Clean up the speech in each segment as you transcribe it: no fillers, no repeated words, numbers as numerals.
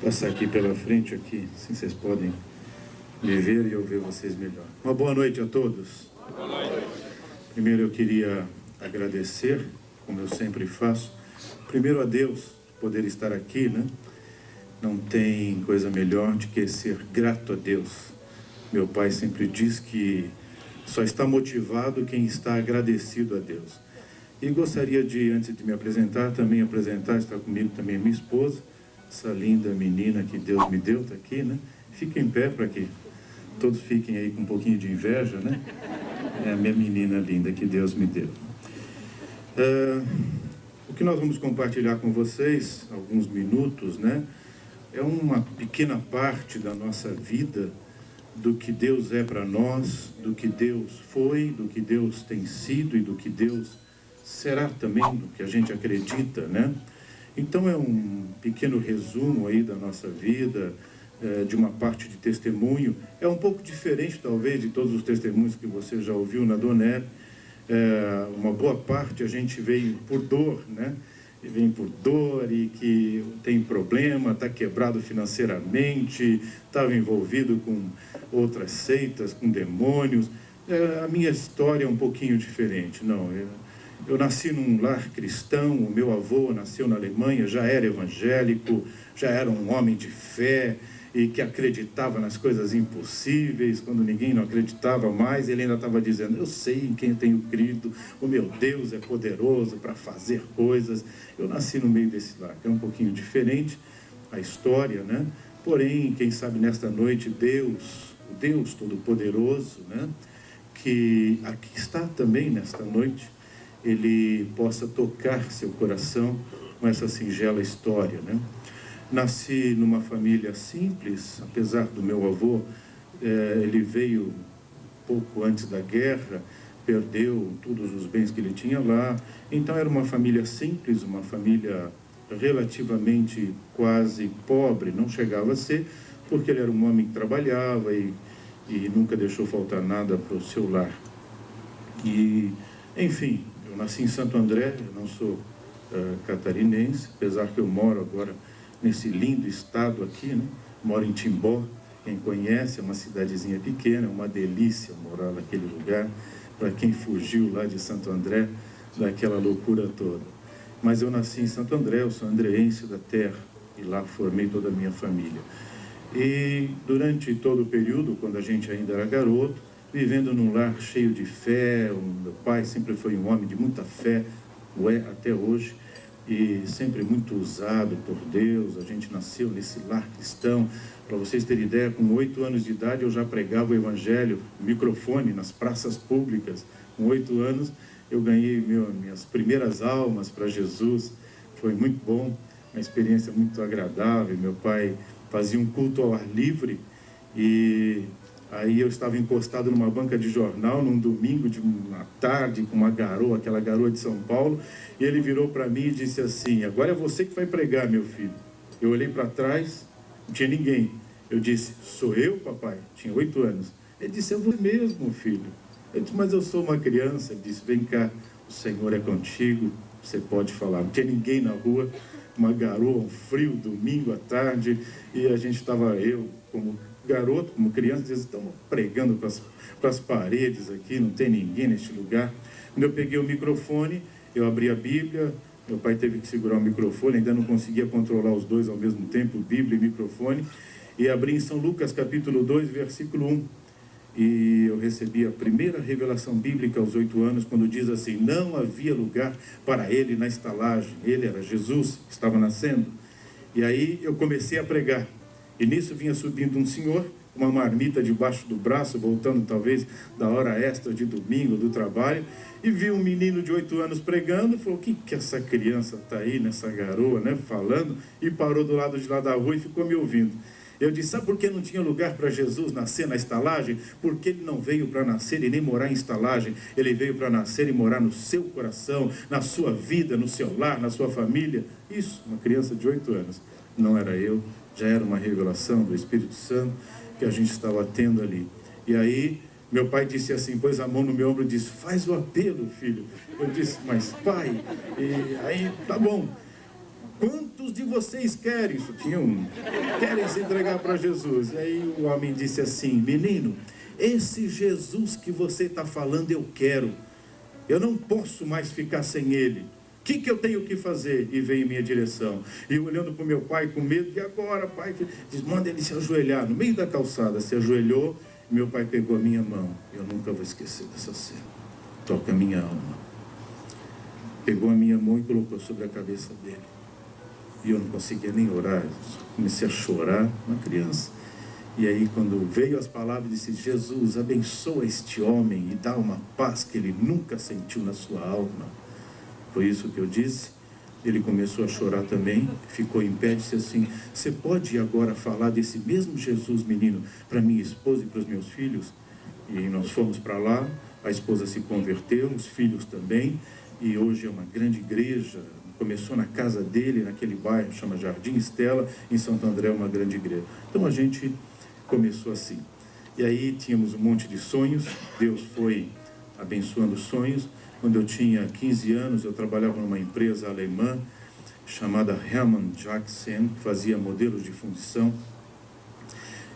Passar aqui pela frente, aqui, assim vocês podem me ver e eu ver vocês melhor. Uma boa noite a todos. Boa noite. Primeiro eu queria agradecer, como eu sempre faço, primeiro a Deus poder estar aqui, né? Não tem coisa melhor do que ser grato a Deus. Meu pai sempre diz que só está motivado quem está agradecido a Deus. E gostaria de, antes de me apresentar, também apresentar, está comigo também minha esposa, essa linda menina que Deus me deu, está aqui, né? Fica em pé para que todos fiquem aí com um pouquinho de inveja, né? É a minha menina linda que Deus me deu. O que nós vamos compartilhar com vocês, alguns minutos, né? É uma pequena parte da nossa vida, do que Deus é para nós, do que Deus foi, do que Deus tem sido e do que Deus será também, do que a gente acredita, né? Então é um pequeno resumo aí da nossa vida, de uma parte de testemunho. É um pouco diferente, talvez, de todos os testemunhos que você já ouviu na Donep. Uma boa parte a gente veio por dor, né? E vem por dor e que tem problema, está quebrado financeiramente, estava envolvido com outras seitas, com demônios. A minha história é um pouquinho diferente. Não, eu nasci num lar cristão, o meu avô nasceu na Alemanha, já era evangélico, já era um homem de fé e que acreditava nas coisas impossíveis, quando ninguém não acreditava mais, ele ainda estava dizendo, eu sei em quem tenho crido, o meu Deus é poderoso para fazer coisas. Eu nasci no meio desse lar, que é um pouquinho diferente a história, né? Porém, quem sabe nesta noite, Deus, o Deus Todo-Poderoso, né? Que aqui está também nesta noite, ele possa tocar seu coração com essa singela história, né? Nasci numa família simples, apesar do meu avô, ele veio pouco antes da guerra, perdeu todos os bens que ele tinha lá, então era uma família simples, uma família relativamente quase pobre, não chegava a ser, porque ele era um homem que trabalhava e nunca deixou faltar nada para o seu lar. E, enfim, eu nasci em Santo André, eu não sou catarinense, apesar que eu moro agora nesse lindo estado aqui, né? Moro em Timbó, quem conhece, é uma cidadezinha pequena, uma delícia morar naquele lugar, para quem fugiu lá de Santo André, daquela loucura toda. Mas eu nasci em Santo André, eu sou andreense da terra, e lá formei toda a minha família. E durante todo o período, quando a gente ainda era garoto, vivendo num lar cheio de fé, o meu pai sempre foi um homem de muita fé, o é até hoje, e sempre muito usado por Deus. A gente nasceu nesse lar cristão. Para vocês terem ideia, com 8 anos de idade eu já pregava o evangelho, o microfone nas praças públicas. Com 8 anos eu ganhei minhas primeiras almas para Jesus. Foi muito bom, uma experiência muito agradável. Meu pai fazia um culto ao ar livre e aí eu estava encostado numa banca de jornal num domingo de uma tarde com uma garoa, aquela garoa de São Paulo, e ele virou para mim e disse assim, agora é você que vai pregar, meu filho. Eu olhei para trás, não tinha ninguém. Eu disse, sou eu, papai? Tinha 8 anos. Ele disse, é você mesmo, filho. Eu disse, mas eu sou uma criança. Ele disse, vem cá, o Senhor é contigo, você pode falar. Não tinha ninguém na rua, uma garoa, um frio, domingo à tarde, e a gente estava, eu como garoto, como criança, eles estão pregando para as paredes aqui, não tem ninguém neste lugar. Quando eu peguei o microfone, eu abri a Bíblia, meu pai teve que segurar o microfone, ainda não conseguia controlar os dois ao mesmo tempo, Bíblia e microfone, e abri em São Lucas capítulo 2, versículo 1, e eu recebi a primeira revelação bíblica aos 8 anos, quando diz assim, não havia lugar para ele na estalagem, ele era Jesus, que estava nascendo, e aí eu comecei a pregar. E nisso vinha subindo um senhor, uma marmita debaixo do braço, voltando talvez da hora extra de domingo, do trabalho, e viu um menino de 8 anos pregando, e falou, o que essa criança está aí, nessa garoa, né, falando, e parou do lado de lá da rua e ficou me ouvindo. Eu disse, sabe por que não tinha lugar para Jesus nascer na estalagem? Porque ele não veio para nascer e nem morar em estalagem, ele veio para nascer e morar no seu coração, na sua vida, no seu lar, na sua família. Isso, uma criança de 8 anos. Não era eu, já era uma revelação do Espírito Santo que a gente estava tendo ali. E aí, meu pai disse assim, pôs a mão no meu ombro e disse, faz o apelo, filho. Eu disse, mas pai, e aí, tá bom. quantos de vocês querem? Isso tinha um. Querem se entregar para Jesus? E aí o homem disse assim: menino, esse Jesus que você está falando eu quero. Eu não posso mais ficar sem ele. O que eu tenho que fazer? E veio em minha direção. E olhando para o meu pai com medo, e agora, pai? Diz, manda ele se ajoelhar. No meio da calçada, se ajoelhou. Meu pai pegou a minha mão. Eu nunca vou esquecer dessa cena. Toca a minha alma. Pegou a minha mão e colocou sobre a cabeça dele. E eu não conseguia nem orar. Comecei a chorar, uma criança. E aí quando veio as palavras, disse: Jesus, abençoa este homem e dá uma paz que ele nunca sentiu na sua alma. Foi isso que eu disse. Ele começou a chorar também, ficou em pé e disse assim: você pode agora falar desse mesmo Jesus, menino, para minha esposa e para os meus filhos? E nós fomos para lá, a esposa se converteu, os filhos também, e hoje é uma grande igreja. Começou na casa dele, naquele bairro, chama Jardim Estela, em Santo André, uma grande igreja. Então a gente começou assim. E aí tínhamos um monte de sonhos, Deus foi abençoando os sonhos. Quando eu tinha 15 anos, eu trabalhava numa empresa alemã chamada Hermann Jackson, que fazia modelos de fundição.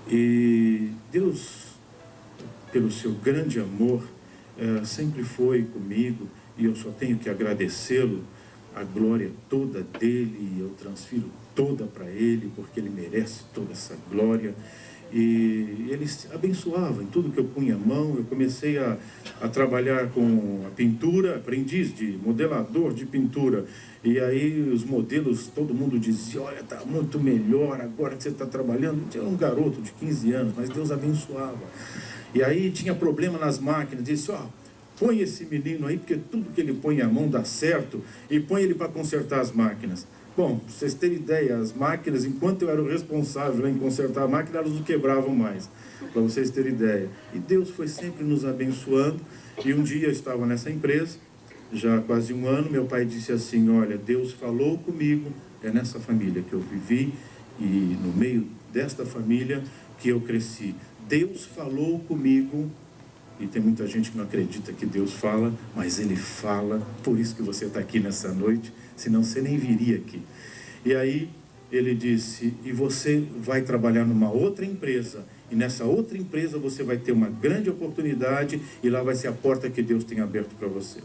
E Deus, pelo seu grande amor, sempre foi comigo, e eu só tenho que agradecê-lo. A glória toda dele, eu transfiro toda para ele, porque ele merece toda essa glória. E ele abençoava em tudo que eu punha a mão. Eu comecei a trabalhar com a pintura, aprendiz de modelador de pintura. E aí os modelos, todo mundo dizia: olha, está muito melhor agora que você está trabalhando. Eu era um garoto de 15 anos, mas Deus abençoava. E aí tinha problema nas máquinas, disse: ó, põe esse menino aí, porque tudo que ele põe a mão dá certo, e põe ele para consertar as máquinas. Bom, para vocês terem ideia, as máquinas, enquanto eu era o responsável em consertar a máquina, elas não quebravam mais, para vocês terem ideia. E Deus foi sempre nos abençoando. E um dia eu estava nessa empresa, já há quase um ano, meu pai disse assim: olha, Deus falou comigo, é nessa família que eu vivi, e no meio desta família que eu cresci. Deus falou comigo. E tem muita gente que não acredita que Deus fala, mas Ele fala. Por isso que você está aqui nessa noite, senão você nem viria aqui. E aí ele disse: e você vai trabalhar numa outra empresa, e nessa outra empresa você vai ter uma grande oportunidade, e lá vai ser a porta que Deus tem aberto para você.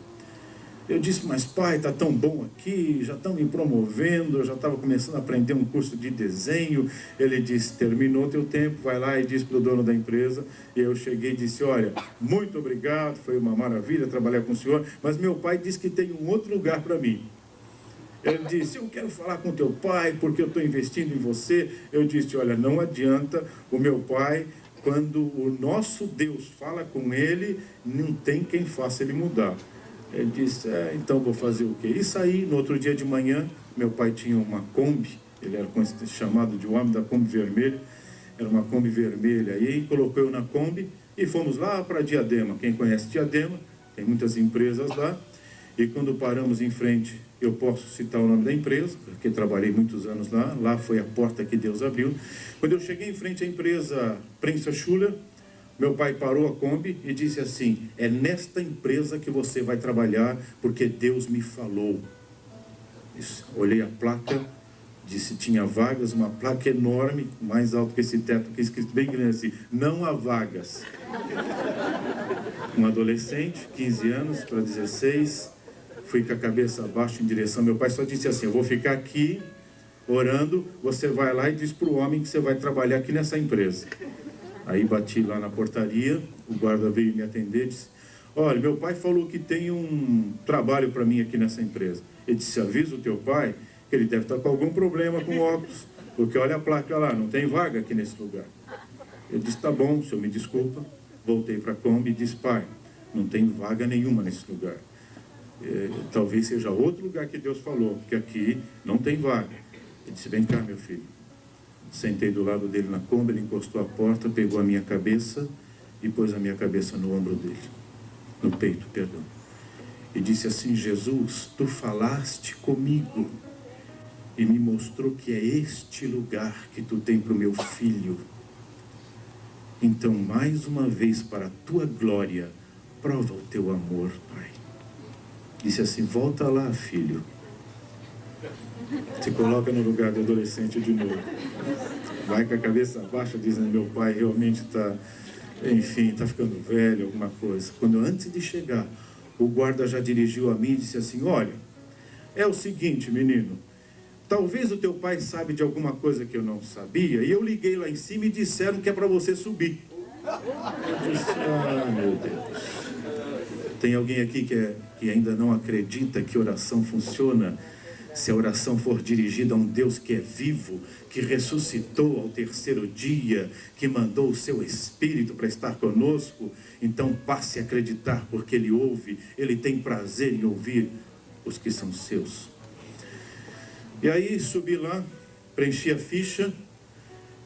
Eu disse: mas pai, está tão bom aqui, já estão me promovendo, eu já estava começando a aprender um curso de desenho. Ele disse: terminou teu tempo, vai lá e diz para o dono da empresa. E eu cheguei e disse: olha, muito obrigado, foi uma maravilha trabalhar com o senhor, mas meu pai disse que tem um outro lugar para mim. Ele disse: eu quero falar com teu pai, porque eu estou investindo em você. Eu disse: olha, não adianta, o meu pai, quando o nosso Deus fala com ele, não tem quem faça ele mudar. Ele disse: então vou fazer o quê? E saí. No outro dia de manhã, meu pai tinha uma Kombi, ele era chamado de o homem da Kombi vermelha, era uma Kombi vermelha, e aí colocou eu na Kombi e fomos lá para Diadema. Quem conhece Diadema, tem muitas empresas lá, e quando paramos em frente, eu posso citar o nome da empresa, porque trabalhei muitos anos lá, lá foi a porta que Deus abriu. Quando eu cheguei em frente à empresa Prensa Schuller, meu pai parou a Kombi e disse assim: é nesta empresa que você vai trabalhar, porque Deus me falou. Olhei a placa, disse: tinha vagas, uma placa enorme, mais alto que esse teto, que escrito bem grande assim: não há vagas. Um adolescente, 15 anos para 16, fui com a cabeça abaixo em direção. Meu pai só disse assim: eu vou ficar aqui orando, você vai lá e diz para o homem que você vai trabalhar aqui nessa empresa. Aí bati lá na portaria, o guarda veio me atender e disse: olha, meu pai falou que tem um trabalho para mim aqui nessa empresa. Ele disse: avisa o teu pai que ele deve estar com algum problema com óculos, porque olha a placa lá, não tem vaga aqui nesse lugar. Eu disse: tá bom, o senhor me desculpa. Voltei para a Kombi e disse: pai, não tem vaga nenhuma nesse lugar. Talvez seja outro lugar que Deus falou, porque aqui não tem vaga. Ele disse: vem cá, meu filho. Sentei do lado dele na Kombi, ele encostou a porta, pegou a minha cabeça e pôs a minha cabeça no ombro dele, no peito, perdão. E disse assim: Jesus, tu falaste comigo e me mostrou que é este lugar que tu tem para o meu filho. Então, mais uma vez, para a tua glória, prova o teu amor, Pai. Disse assim: volta lá, filho. Se coloca no lugar do adolescente de novo. Vai com a cabeça baixa, dizendo, meu pai realmente está, enfim, está ficando velho, alguma coisa. Quando antes de chegar, o guarda já dirigiu a mim e disse assim, olha, é o seguinte, menino, talvez o teu pai sabe de alguma coisa que eu não sabia, e eu liguei lá em cima e disseram que é para você subir. Eu disse, ah, meu Deus. Tem alguém aqui que ainda não acredita que oração funciona? Se a oração for dirigida a um Deus que é vivo, que ressuscitou ao terceiro dia, que mandou o seu Espírito para estar conosco, então passe a acreditar, porque Ele ouve, Ele tem prazer em ouvir os que são seus. E aí subi lá, preenchi a ficha,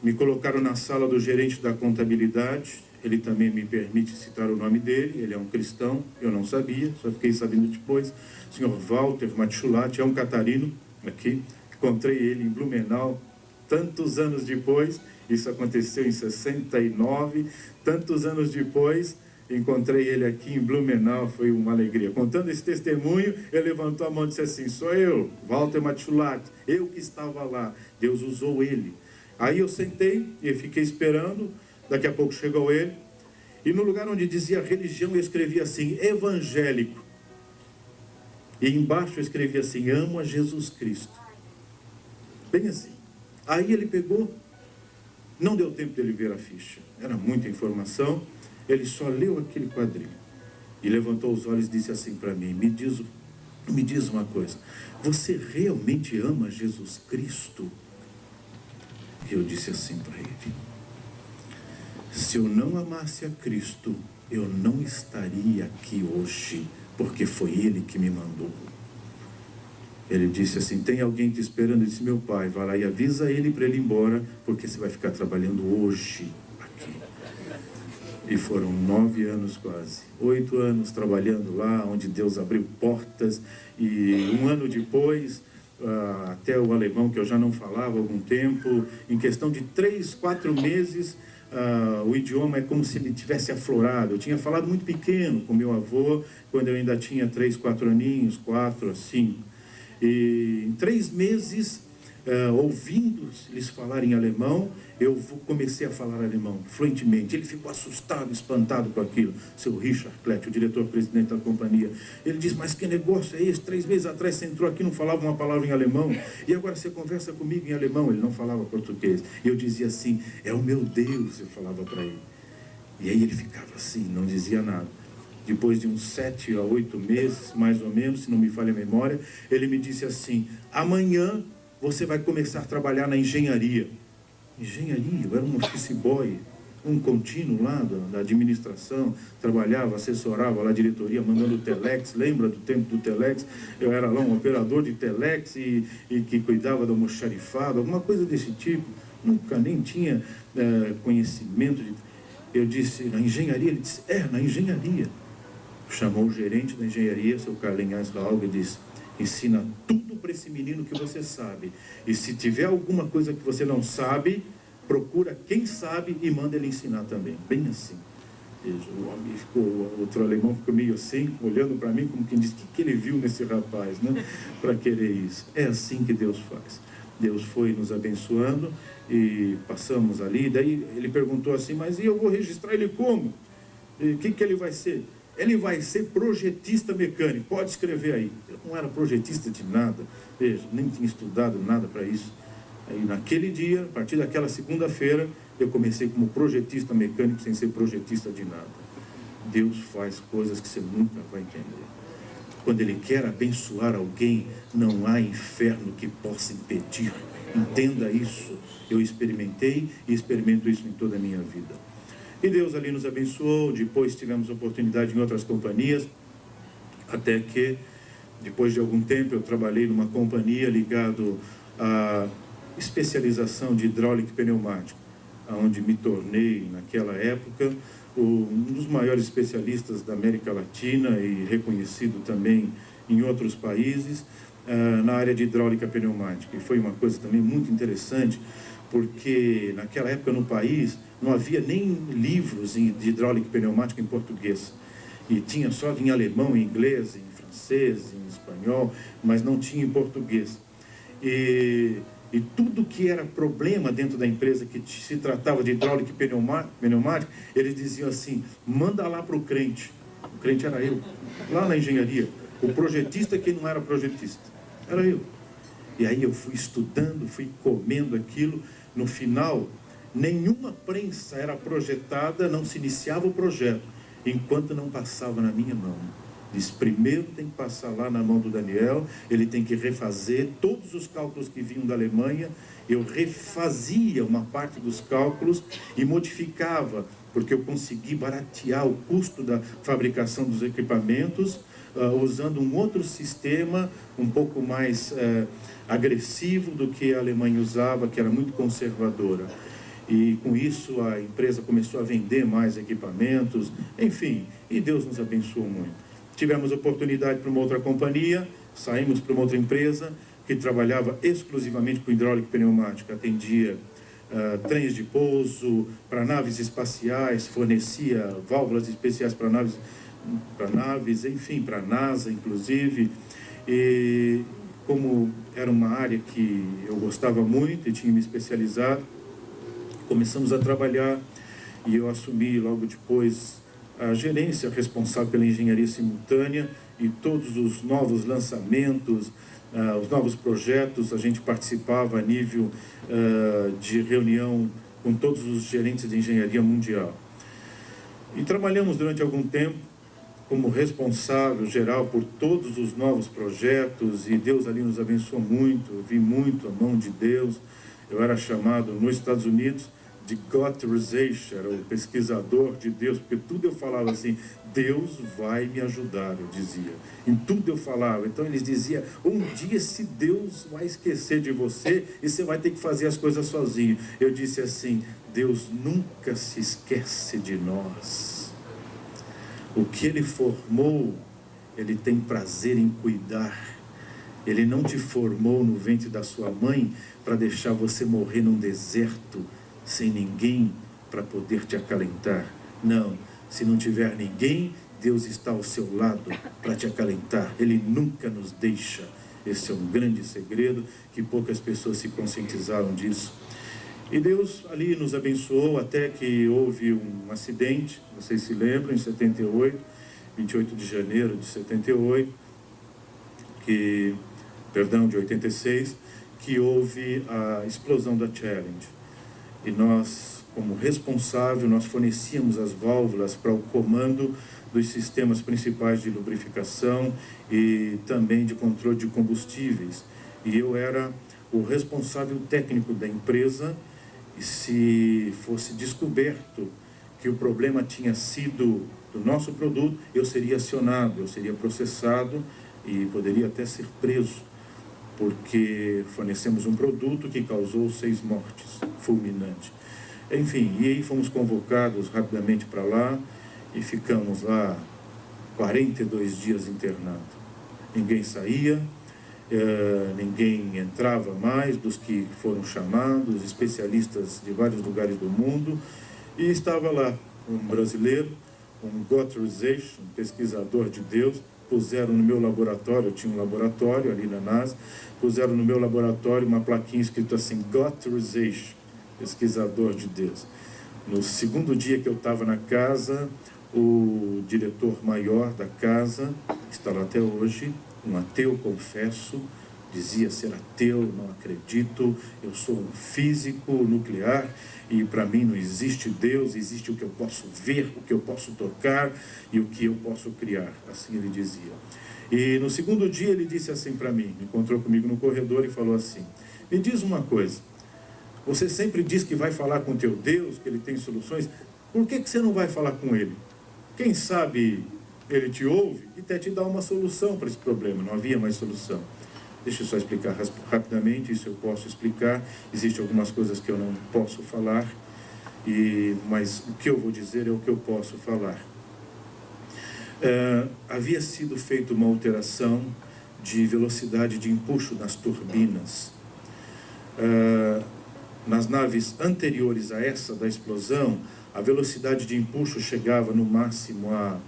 me colocaram na sala do gerente da contabilidade. Ele também me permite citar o nome dele, ele é um cristão, eu não sabia, só fiquei sabendo depois. O senhor Walter Matschulati, é um catarino aqui, encontrei ele em Blumenau, tantos anos depois, isso aconteceu em 69, tantos anos depois, encontrei ele aqui em Blumenau, foi uma alegria. Contando esse testemunho, ele levantou a mão e disse assim, sou eu, Walter Matschulati, eu que estava lá, Deus usou ele. Aí eu sentei e fiquei esperando. Daqui a pouco chegou ele, e no lugar onde dizia religião, eu escrevia assim, evangélico. E embaixo eu escrevia assim, amo a Jesus Cristo. Bem assim. Aí ele pegou, não deu tempo dele ver a ficha, era muita informação, ele só leu aquele quadrinho. E levantou os olhos e disse assim para mim, me diz uma coisa, você realmente ama Jesus Cristo? E eu disse assim para ele, se eu não amasse a Cristo, eu não estaria aqui hoje, porque foi Ele que me mandou. Ele disse assim, tem alguém te esperando? Eu disse, meu pai, vai lá e avisa ele para ele ir embora, porque você vai ficar trabalhando hoje aqui. E foram 9 anos quase, 8 anos trabalhando lá, onde Deus abriu portas, e um ano depois, até o alemão, que eu já não falava há algum tempo, em questão de 3, 4 meses, o idioma é como se ele tivesse aflorado. Eu tinha falado muito pequeno com meu avô, quando eu ainda tinha 3, 4 aninhos, 4, 5. E em 3 meses, ouvindo eles falarem alemão, eu comecei a falar alemão fluentemente. Ele ficou assustado, espantado com aquilo. Seu Richard Klett, o diretor-presidente da companhia, ele disse, mas que negócio é esse? 3 meses atrás você entrou aqui e não falava uma palavra em alemão, e agora você conversa comigo em alemão. Ele não falava português. E eu dizia assim, é o meu Deus, eu falava para ele. E aí ele ficava assim, não dizia nada. Depois de uns 7 a 8 meses, mais ou menos, se não me falha a memória, ele me disse assim, amanhã você vai começar a trabalhar na engenharia. Engenharia? Eu era um office boy, um contínuo lá da administração, trabalhava, assessorava lá a diretoria, mandando o telex, lembra do tempo do telex? Eu era lá um operador de telex e que cuidava do almoxarifado, alguma coisa desse tipo. Nunca nem tinha conhecimento. Eu disse, na engenharia? Ele disse, na engenharia. Chamou o gerente da engenharia, seu Carlinhos Raul, e disse, ensina tudo para esse menino que você sabe. E se tiver alguma coisa que você não sabe, procura quem sabe e manda ele ensinar também. Bem assim. O homem ficou, o outro alemão ficou meio assim, olhando para mim, como quem diz, o que ele viu nesse rapaz, né? Para querer isso. É assim que Deus faz. Deus foi nos abençoando e passamos ali. Daí ele perguntou assim, mas e eu vou registrar ele como? O que ele vai ser? Ele vai ser projetista mecânico, pode escrever aí. Eu não era projetista de nada, veja, nem tinha estudado nada para isso. Aí naquele dia, a partir daquela segunda-feira, eu comecei como projetista mecânico, sem ser projetista de nada. Deus faz coisas que você nunca vai entender. Quando Ele quer abençoar alguém, não há inferno que possa impedir. Entenda isso. Eu experimentei e experimento isso em toda a minha vida. E Deus ali nos abençoou, depois tivemos oportunidade em outras companhias, até que, depois de algum tempo, eu trabalhei numa companhia ligado à especialização de hidráulica e pneumática, onde me tornei, naquela época, um dos maiores especialistas da América Latina e reconhecido também em outros países, na área de hidráulica pneumática. E foi uma coisa também muito interessante, porque naquela época no país não havia nem livros de hidráulica e pneumática em português. E tinha só em alemão, em inglês, em francês, em espanhol, mas não tinha em português. E tudo que era problema dentro da empresa, que se tratava de hidráulica e pneumática, eles diziam assim: manda lá para o crente. O crente era eu, lá na engenharia. O projetista que não era projetista, era eu. E aí eu fui estudando, fui comendo aquilo. No final, nenhuma prensa era projetada, não se iniciava o projeto, enquanto não passava na minha mão. Diz, primeiro tem que passar lá na mão do Daniel, ele tem que refazer todos os cálculos que vinham da Alemanha. Eu refazia uma parte dos cálculos e modificava, porque eu consegui baratear o custo da fabricação dos equipamentos, usando um outro sistema, um pouco mais agressivo do que a Alemanha usava, que era muito conservadora. E com isso a empresa começou a vender mais equipamentos, enfim, e Deus nos abençoou muito. Tivemos oportunidade para uma outra companhia, saímos para uma outra empresa que trabalhava exclusivamente com hidráulica e pneumática, atendia trens de pouso, para naves espaciais, fornecia válvulas especiais para naves, enfim, para a NASA inclusive. E como era uma área que eu gostava muito e tinha me especializado, começamos a trabalhar e eu assumi logo depois a gerência responsável pela engenharia simultânea e todos os novos lançamentos, os novos projetos. A gente participava a nível de reunião com todos os gerentes de engenharia mundial. E trabalhamos durante algum tempo como responsável geral por todos os novos projetos, e Deus ali nos abençoou muito. Eu vi muito a mão de Deus. Eu era chamado nos Estados Unidos de God Researcher, o pesquisador de Deus, porque tudo eu falava assim: Deus vai me ajudar, eu dizia. Em tudo eu falava. Então eles diziam: um dia se Deus vai esquecer de você e você vai ter que fazer as coisas sozinho. Eu disse assim: Deus nunca se esquece de nós. O que Ele formou, Ele tem prazer em cuidar. Ele não te formou no ventre da sua mãe para deixar você morrer num deserto sem ninguém para poder te acalentar. Não, se não tiver ninguém, Deus está ao seu lado para te acalentar. Ele nunca nos deixa. Esse é um grande segredo que poucas pessoas se conscientizaram disso. E Deus ali nos abençoou até que houve um acidente, vocês se lembram, em 78, 28 de janeiro de 78, de 86, que houve a explosão da Challenge. E nós, como responsável, nós fornecíamos as válvulas para o comando dos sistemas principais de lubrificação e também de controle de combustíveis. E eu era o responsável técnico da empresa, e se fosse descoberto que o problema tinha sido do nosso produto, eu seria acionado, eu seria processado e poderia até ser preso, porque fornecemos um produto que causou 6 mortes, fulminante. Enfim, e aí fomos convocados rapidamente para lá e ficamos lá 42 dias internados. Ninguém saía, ninguém entrava mais dos que foram chamados, especialistas de vários lugares do mundo, e estava lá um brasileiro, um Gotterization, um pesquisador de Deus. Puseram no meu laboratório, eu tinha um laboratório ali na NASA, puseram no meu laboratório uma plaquinha escrito assim: Gotterization, pesquisador de Deus. No segundo dia que eu estava na casa, o diretor maior da casa, que está lá até hoje, um ateu, confesso, dizia ser ateu: não acredito, eu sou um físico nuclear e para mim não existe Deus, existe o que eu posso ver, o que eu posso tocar e o que eu posso criar, assim ele dizia. E no segundo dia ele disse assim para mim, encontrou comigo no corredor e falou assim: me diz uma coisa, você sempre diz que vai falar com teu Deus, que ele tem soluções, por que você não vai falar com ele? Quem sabe ele te ouve e até te dá uma solução para esse problema. Não havia mais solução. Deixa eu só explicar rapidamente, isso eu posso explicar. Existem algumas coisas que eu não posso falar, mas o que eu vou dizer é o que eu posso falar. Havia sido feita uma alteração de velocidade de empuxo nas turbinas. Nas naves anteriores a essa da explosão, a velocidade de empuxo chegava no máximo a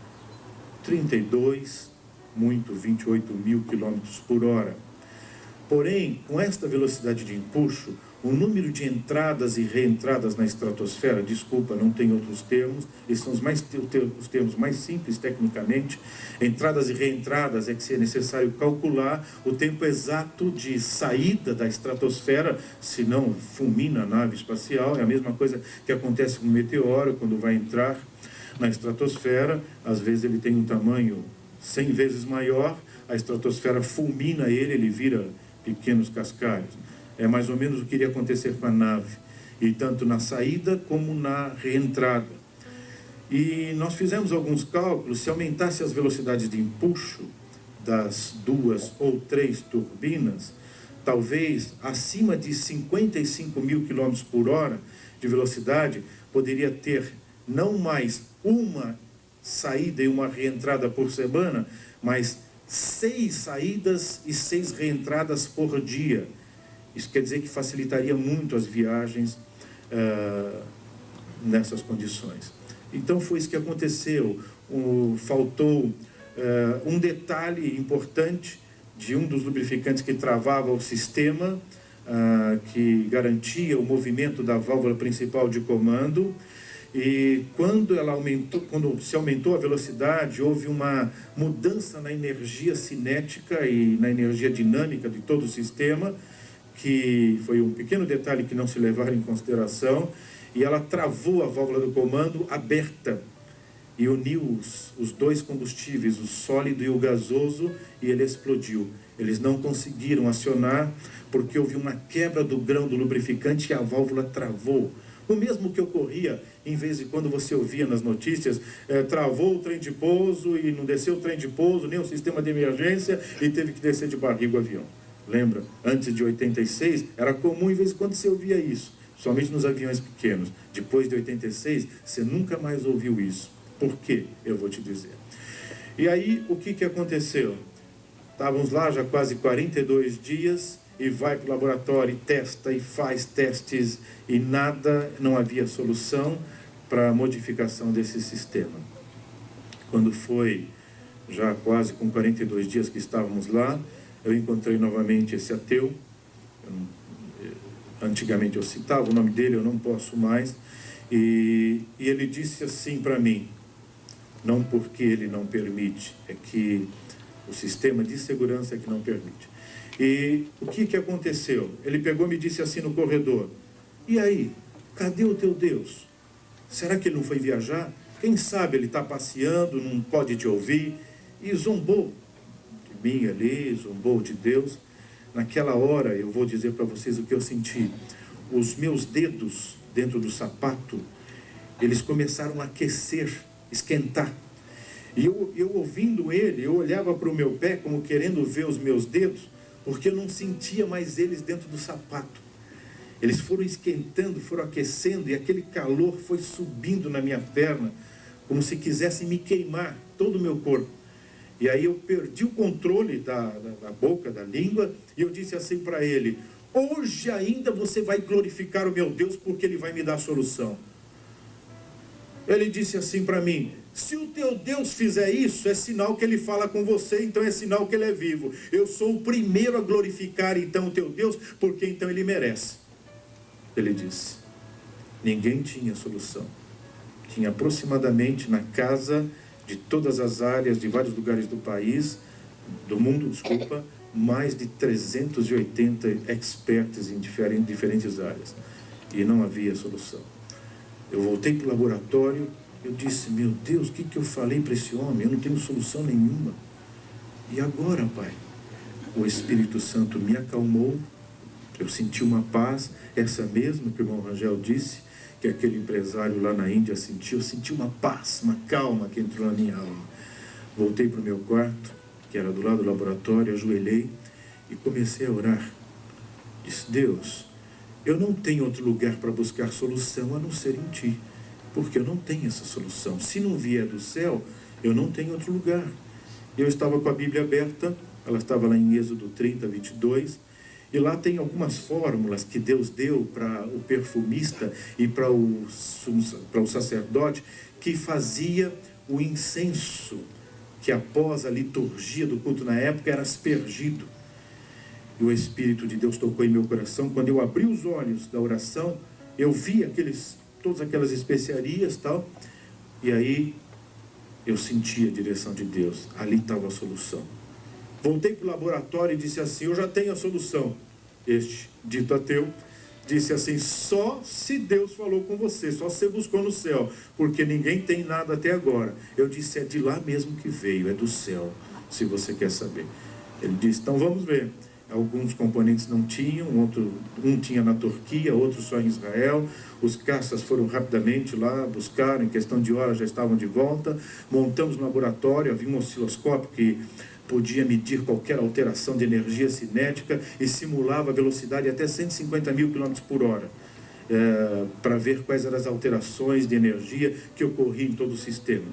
32, muito 28 mil quilômetros por hora. Porém, com esta velocidade de empuxo, o número de entradas e reentradas na estratosfera, desculpa, não tem outros termos, esses são os termos mais simples tecnicamente, entradas e reentradas, é que é necessário calcular o tempo exato de saída da estratosfera, senão fulmina a nave espacial. É a mesma coisa que acontece com o meteoro, quando vai entrar na estratosfera, às vezes ele tem um tamanho 100 vezes maior, a estratosfera fulmina ele, ele vira pequenos cascalhos. É mais ou menos o que iria acontecer com a nave, e tanto na saída como na reentrada. E nós fizemos alguns cálculos. Se aumentasse as velocidades de empuxo das 2 ou 3 turbinas, talvez acima de 55 mil km por hora de velocidade, poderia ter não mais uma saída e uma reentrada por semana, mas 6 saídas e 6 reentradas por dia. Isso quer dizer que facilitaria muito as viagens nessas condições. Então foi isso que aconteceu. Faltou um detalhe importante de um dos lubrificantes que travava o sistema, que garantia o movimento da válvula principal de comando. E quando se aumentou a velocidade, houve uma mudança na energia cinética e na energia dinâmica de todo o sistema, que foi um pequeno detalhe que não se levaram em consideração, e ela travou a válvula do comando aberta e uniu os dois combustíveis, o sólido e o gasoso, e ele explodiu. Eles não conseguiram acionar porque houve uma quebra do grão do lubrificante e a válvula travou. O mesmo que ocorria, em vez de quando você ouvia nas notícias, travou o trem de pouso e não desceu o trem de pouso, nem o sistema de emergência, e teve que descer de barriga o avião. Lembra? Antes de 86, era comum, em vez de quando você ouvia isso, somente nos aviões pequenos. Depois de 86, você nunca mais ouviu isso. Por quê? Eu vou te dizer. E aí, o que aconteceu? Estávamos lá já quase 42 dias, e vai para o laboratório e testa e faz testes, e nada, não havia solução para a modificação desse sistema. Quando foi já quase com 42 dias que estávamos lá, eu encontrei novamente esse ateu. Antigamente eu citava o nome dele, eu não posso mais, e ele disse assim para mim: não porque ele não permite, é que o sistema de segurança é que não permite. E o que aconteceu? Ele pegou e me disse assim no corredor: e aí, cadê o teu Deus? Será que ele não foi viajar? Quem sabe ele está passeando, não pode te ouvir? E zombou de mim ali, zombou de Deus. Naquela hora, eu vou dizer para vocês o que eu senti. Os meus dedos dentro do sapato, eles começaram a aquecer, esquentar. E eu ouvindo ele, eu olhava para o meu pé como querendo ver os meus dedos, porque eu não sentia mais eles dentro do sapato. Eles foram esquentando, foram aquecendo, e aquele calor foi subindo na minha perna, como se quisesse me queimar todo o meu corpo. E aí eu perdi o controle da boca, da língua, e eu disse assim para ele: hoje ainda você vai glorificar o meu Deus, porque ele vai me dar a solução. Ele disse assim para mim: se o teu Deus fizer isso, é sinal que ele fala com você, então é sinal que ele é vivo. Eu sou o primeiro a glorificar então o teu Deus, porque então ele merece. Ele disse. Ninguém tinha solução. Tinha aproximadamente na casa de todas as áreas, de vários lugares do país, do mundo, desculpa, mais de 380 experts em diferentes áreas. E não havia solução. Eu voltei para o laboratório, eu disse: meu Deus, o que eu falei para esse homem? Eu não tenho solução nenhuma. E agora, Pai? O Espírito Santo me acalmou, eu senti uma paz, essa mesma que o irmão Rangel disse, que aquele empresário lá na Índia sentiu. Eu senti uma paz, uma calma que entrou na minha alma. Voltei para o meu quarto, que era do lado do laboratório, ajoelhei e comecei a orar. Disse: Deus, eu não tenho outro lugar para buscar solução a não ser em Ti, porque eu não tenho essa solução. Se não vier do céu, eu não tenho outro lugar. Eu estava com a Bíblia aberta, ela estava lá em Êxodo 30, 22, e lá tem algumas fórmulas que Deus deu para o perfumista e para o sacerdote, que fazia o incenso, que após a liturgia do culto na época era aspergido. E o Espírito de Deus tocou em meu coração. Quando eu abri os olhos da oração, eu vi todas aquelas especiarias e tal. E aí eu senti a direção de Deus. Ali estava a solução. Voltei para o laboratório e disse assim: eu já tenho a solução. Este dito ateu disse assim: só se Deus falou com você, só se você buscou no céu, porque ninguém tem nada até agora. Eu disse: é de lá mesmo que veio, é do céu, se você quer saber. Ele disse: então vamos ver. Alguns componentes não tinham, um tinha na Turquia, outro só em Israel. Os caças foram rapidamente lá, buscaram, em questão de horas já estavam de volta. Montamos no laboratório, havia um osciloscópio que podia medir qualquer alteração de energia cinética e simulava a velocidade até 150 mil km por hora, para ver quais eram as alterações de energia que ocorriam em todo o sistema.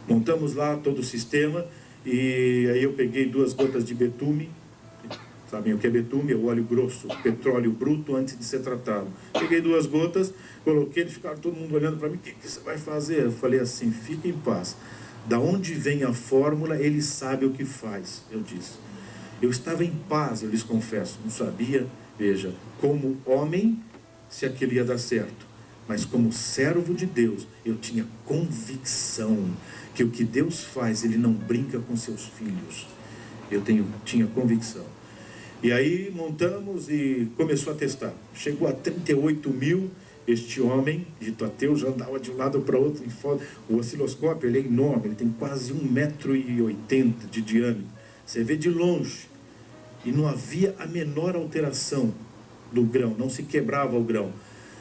Montamos lá todo o sistema. E aí eu peguei 2 gotas de betume. Sabem o que é betume? É o óleo grosso, petróleo bruto antes de ser tratado. Peguei 2 gotas, coloquei, eles ficaram todo mundo olhando para mim: o que você vai fazer? Eu falei assim: fique em paz. Da onde vem a fórmula, ele sabe o que faz, eu disse. Eu estava em paz, eu lhes confesso. Não sabia, veja, como homem, se aquilo ia dar certo. Mas como servo de Deus, eu tinha convicção que o que Deus faz, Ele não brinca com seus filhos. Eu tinha convicção. E aí montamos e começou a testar. Chegou a 38 mil. Este homem, dito ateu, já andava de um lado para o outro. O osciloscópio, ele é enorme, ele tem quase 1,80 m de diâmetro. Você vê de longe. E não havia a menor alteração do grão, não se quebrava o grão.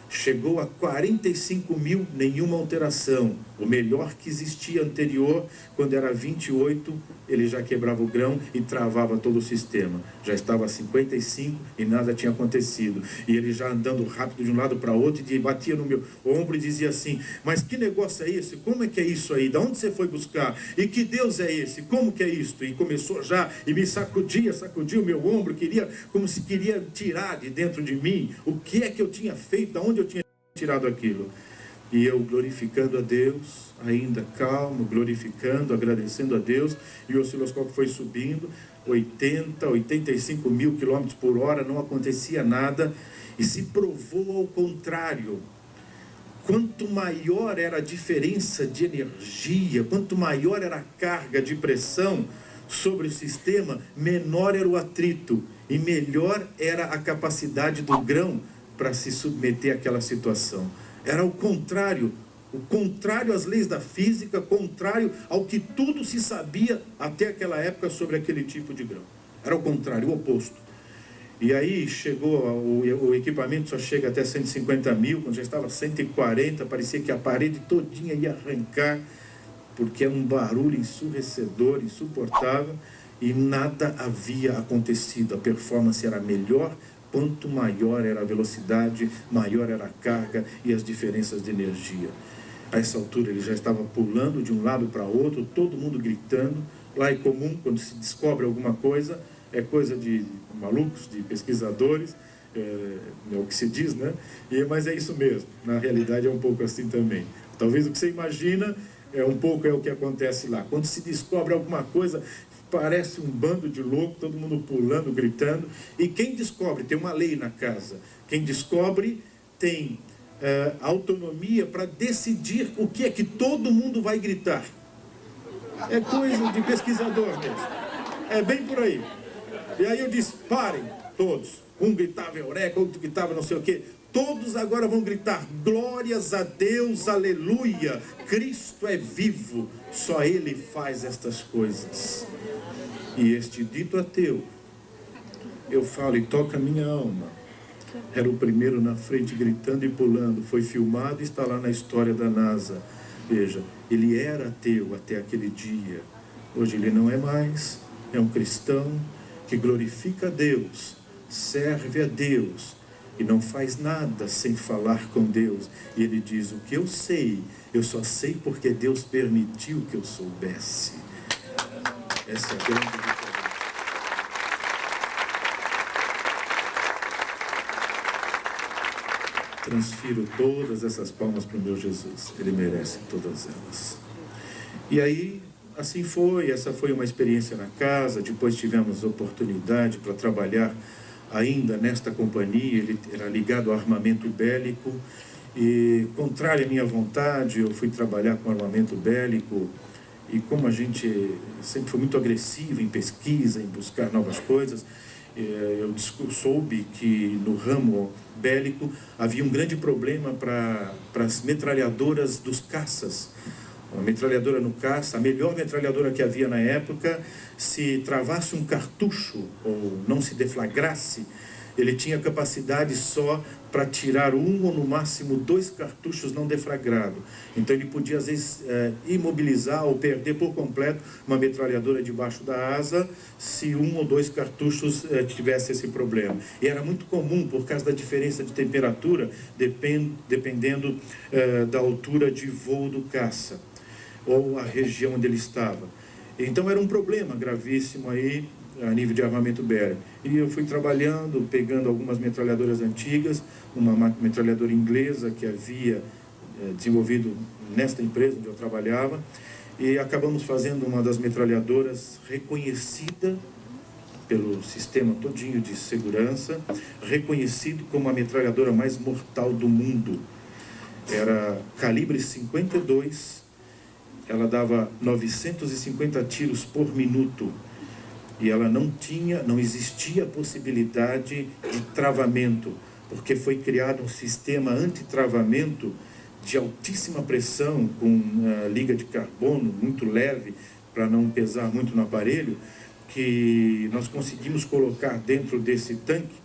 Chegou a 45 mil, nenhuma alteração. O melhor que existia anterior, quando era 28, ele já quebrava o grão e travava todo o sistema. Já estava a 55 e nada tinha acontecido. E ele já andando rápido de um lado para outro, e batia no meu ombro e dizia assim: mas que negócio é esse? Como é que é isso aí? Da onde você foi buscar? E que Deus é esse? Como que é isto? E começou já, e me sacudia o meu ombro, como se queria tirar de dentro de mim o que é que eu tinha feito, da onde eu tinha tirado aquilo. E eu glorificando a Deus, ainda calmo, glorificando, agradecendo a Deus, e o osciloscópio foi subindo, 80, 85 mil quilômetros por hora, não acontecia nada, e se provou ao contrário. Quanto maior era a diferença de energia, quanto maior era a carga de pressão sobre o sistema, menor era o atrito, e melhor era a capacidade do grão para se submeter àquela situação. Era o contrário às leis da física, contrário ao que tudo se sabia até aquela época sobre aquele tipo de grão. Era o contrário, o oposto. E aí chegou, o equipamento só chega até 150 mil, quando já estava 140, parecia que a parede todinha ia arrancar, porque é um barulho ensurdecedor, insuportável, e nada havia acontecido. A performance era melhor. Quanto maior era a velocidade, maior era a carga e as diferenças de energia. A essa altura ele já estava pulando de um lado para outro, todo mundo gritando. Lá é comum, quando se descobre alguma coisa, é coisa de malucos, de pesquisadores, é o que se diz, né? Mas é isso mesmo, na realidade é um pouco assim também. Talvez o que você imagina um pouco é o que acontece lá. Quando se descobre alguma coisa, parece um bando de louco, todo mundo pulando, gritando. E quem descobre, tem uma lei na casa, quem descobre tem autonomia para decidir o que é que todo mundo vai gritar. É coisa de pesquisador mesmo. É bem por aí. E aí eu disse: parem, todos. Um gritava eureka, outro gritava não sei o quê. Todos agora vão gritar: glórias a Deus, aleluia, Cristo é vivo, só Ele faz estas coisas. E este dito ateu, eu falo e toca a minha alma, era o primeiro na frente gritando e pulando, foi filmado e está lá na história da NASA. Veja, ele era ateu até aquele dia, hoje ele não é mais, é um cristão que glorifica a Deus, serve a Deus, e não faz nada sem falar com Deus. E ele diz: o que eu sei, eu só sei porque Deus permitiu que eu soubesse. Essa é a grande diferença. Transfiro todas essas palmas para o meu Jesus. Ele merece todas elas. E aí assim foi, essa foi uma experiência na casa. Depois tivemos oportunidade para trabalhar ainda nesta companhia. Ele era ligado ao armamento bélico e, contrário à minha vontade, eu fui trabalhar com armamento bélico. E como a gente sempre foi muito agressivo em pesquisa, em buscar novas coisas, eu soube que no ramo bélico havia um grande problema para as metralhadoras dos caças. A metralhadora no caça, a melhor metralhadora que havia na época, se travasse um cartucho ou não se deflagrasse, ele tinha capacidade só para tirar um ou no máximo 2 cartuchos não deflagrados. Então ele podia às vezes imobilizar ou perder por completo uma metralhadora debaixo da asa se 1 ou 2 cartuchos tivesse esse problema. E era muito comum por causa da diferença de temperatura, dependendo da altura de voo do caça ou a região onde ele estava. Então era um problema gravíssimo aí a nível de armamento bélico. E eu fui trabalhando, pegando algumas metralhadoras antigas, uma metralhadora inglesa que havia desenvolvido nesta empresa onde eu trabalhava, e acabamos fazendo uma das metralhadoras reconhecida pelo sistema todinho de segurança, reconhecido como a metralhadora mais mortal do mundo. Era calibre 52, ela dava 950 tiros por minuto. E ela não existia possibilidade de travamento, porque foi criado um sistema anti-travamento de altíssima pressão, com liga de carbono muito leve, para não pesar muito no aparelho, que nós conseguimos colocar dentro desse tanque,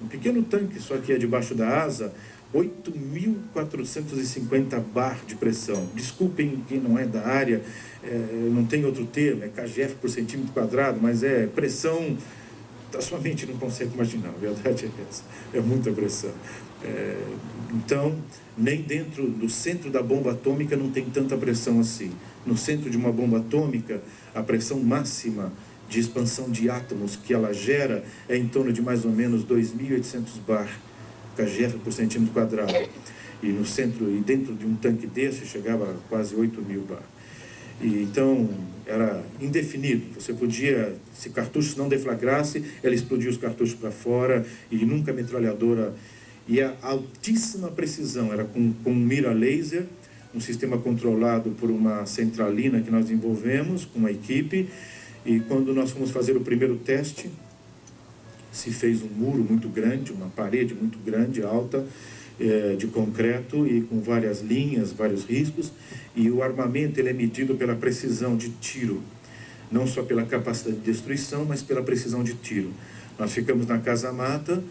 um pequeno tanque, só que é debaixo da asa, 8.450 bar de pressão. Desculpem quem não é da área, não tem outro termo, é kgf por centímetro quadrado, mas é pressão, a sua mente não consegue imaginar, a verdade é essa, é muita pressão. Então, nem dentro do centro da bomba atômica não tem tanta pressão assim. No centro de uma bomba atômica, a pressão máxima de expansão de átomos que ela gera é em torno de mais ou menos 2.800 bar kgf por centímetro quadrado, e no centro e dentro de um tanque desse chegava a quase 8.000 bar. E então era indefinido, você podia, se cartuchos não deflagrasse, ela explodia os cartuchos para fora, e nunca a metralhadora, e a altíssima precisão, era com mira laser, um sistema controlado por uma centralina que nós desenvolvemos com uma equipe. E quando nós fomos fazer o primeiro teste, se fez um muro muito grande, uma parede muito grande, alta, de concreto e com várias linhas, vários riscos, e o armamento ele é medido pela precisão de tiro, não só pela capacidade de destruição, mas pela precisão de tiro. Nós ficamos na casa-mata,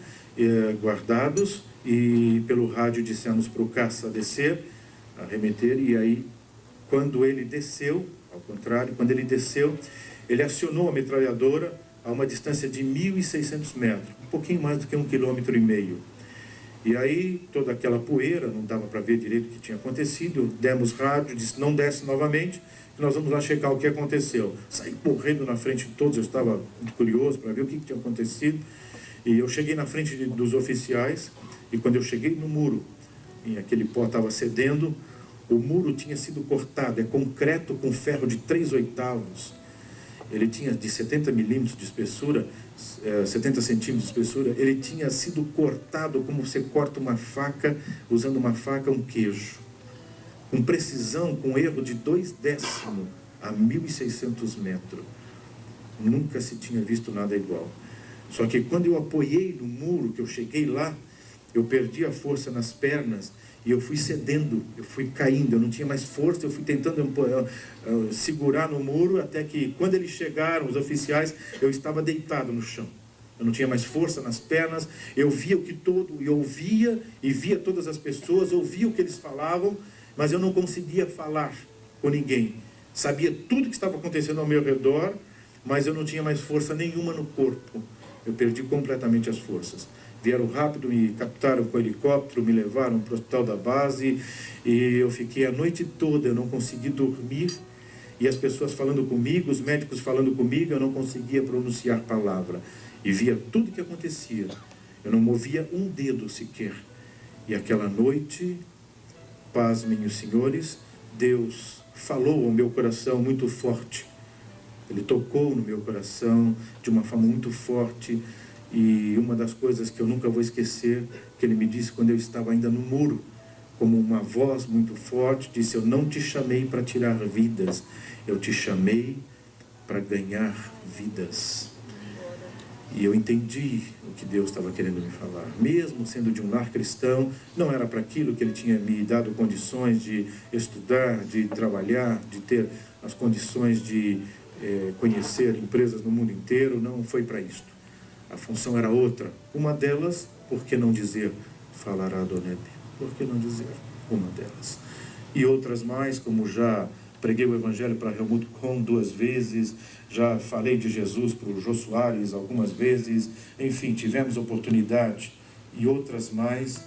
guardados, e pelo rádio dissemos para o caça descer, arremeter, e aí, quando ele desceu, ao contrário, quando ele desceu, ele acionou a metralhadora a uma distância de 1.600 metros, um pouquinho mais do que 1,5 km. E aí, toda aquela poeira, não dava para ver direito o que tinha acontecido, demos rádio, disse, não desce novamente, nós vamos lá checar o que aconteceu. Saí correndo na frente de todos, eu estava muito curioso para ver o que tinha acontecido, e eu cheguei na frente dos oficiais, e quando eu cheguei no muro, e aquele pó estava cedendo, o muro tinha sido cortado, é concreto com ferro de 3/8, ele tinha de 70 milímetros de espessura, 70 centímetros de espessura, ele tinha sido cortado como você corta uma faca, usando uma faca, um queijo. Com precisão, com erro de 0,2 a 1.600 metros. Nunca se tinha visto nada igual. Só que quando eu apoiei no muro, que eu cheguei lá, eu perdi a força nas pernas, e eu fui cedendo, eu fui caindo, eu não tinha mais força, eu fui tentando segurar no muro, até que quando eles chegaram, os oficiais, eu estava deitado no chão. Eu não tinha mais força nas pernas, eu via o que todo, eu ouvia e via todas as pessoas, ouvia o que eles falavam, mas eu não conseguia falar com ninguém. Sabia tudo que estava acontecendo ao meu redor, mas eu não tinha mais força nenhuma no corpo. Eu perdi completamente as forças. Vieram rápido, me captaram com o helicóptero, me levaram para o hospital da base, e eu fiquei a noite toda, eu não consegui dormir, e as pessoas falando comigo, os médicos falando comigo, eu não conseguia pronunciar palavra, e via tudo o que acontecia, eu não movia um dedo sequer. E aquela noite, pasmem os senhores, Deus falou ao meu coração muito forte. Ele tocou no meu coração de uma forma muito forte. E uma das coisas que eu nunca vou esquecer, que ele me disse quando eu estava ainda no muro, como uma voz muito forte, disse: eu não te chamei para tirar vidas, eu te chamei para ganhar vidas. E eu entendi o que Deus estava querendo me falar. Mesmo sendo de um lar cristão, não era para aquilo que Ele tinha me dado condições de estudar, de trabalhar, de ter as condições de conhecer empresas no mundo inteiro, não foi para isto. A função era outra. Uma delas, por que não dizer, falará Adonai? Por que não dizer? Uma delas. E outras mais, como já preguei o Evangelho para Helmut Kohn 2 vezes, já falei de Jesus para o Jô Soares algumas vezes, enfim, tivemos oportunidade e outras mais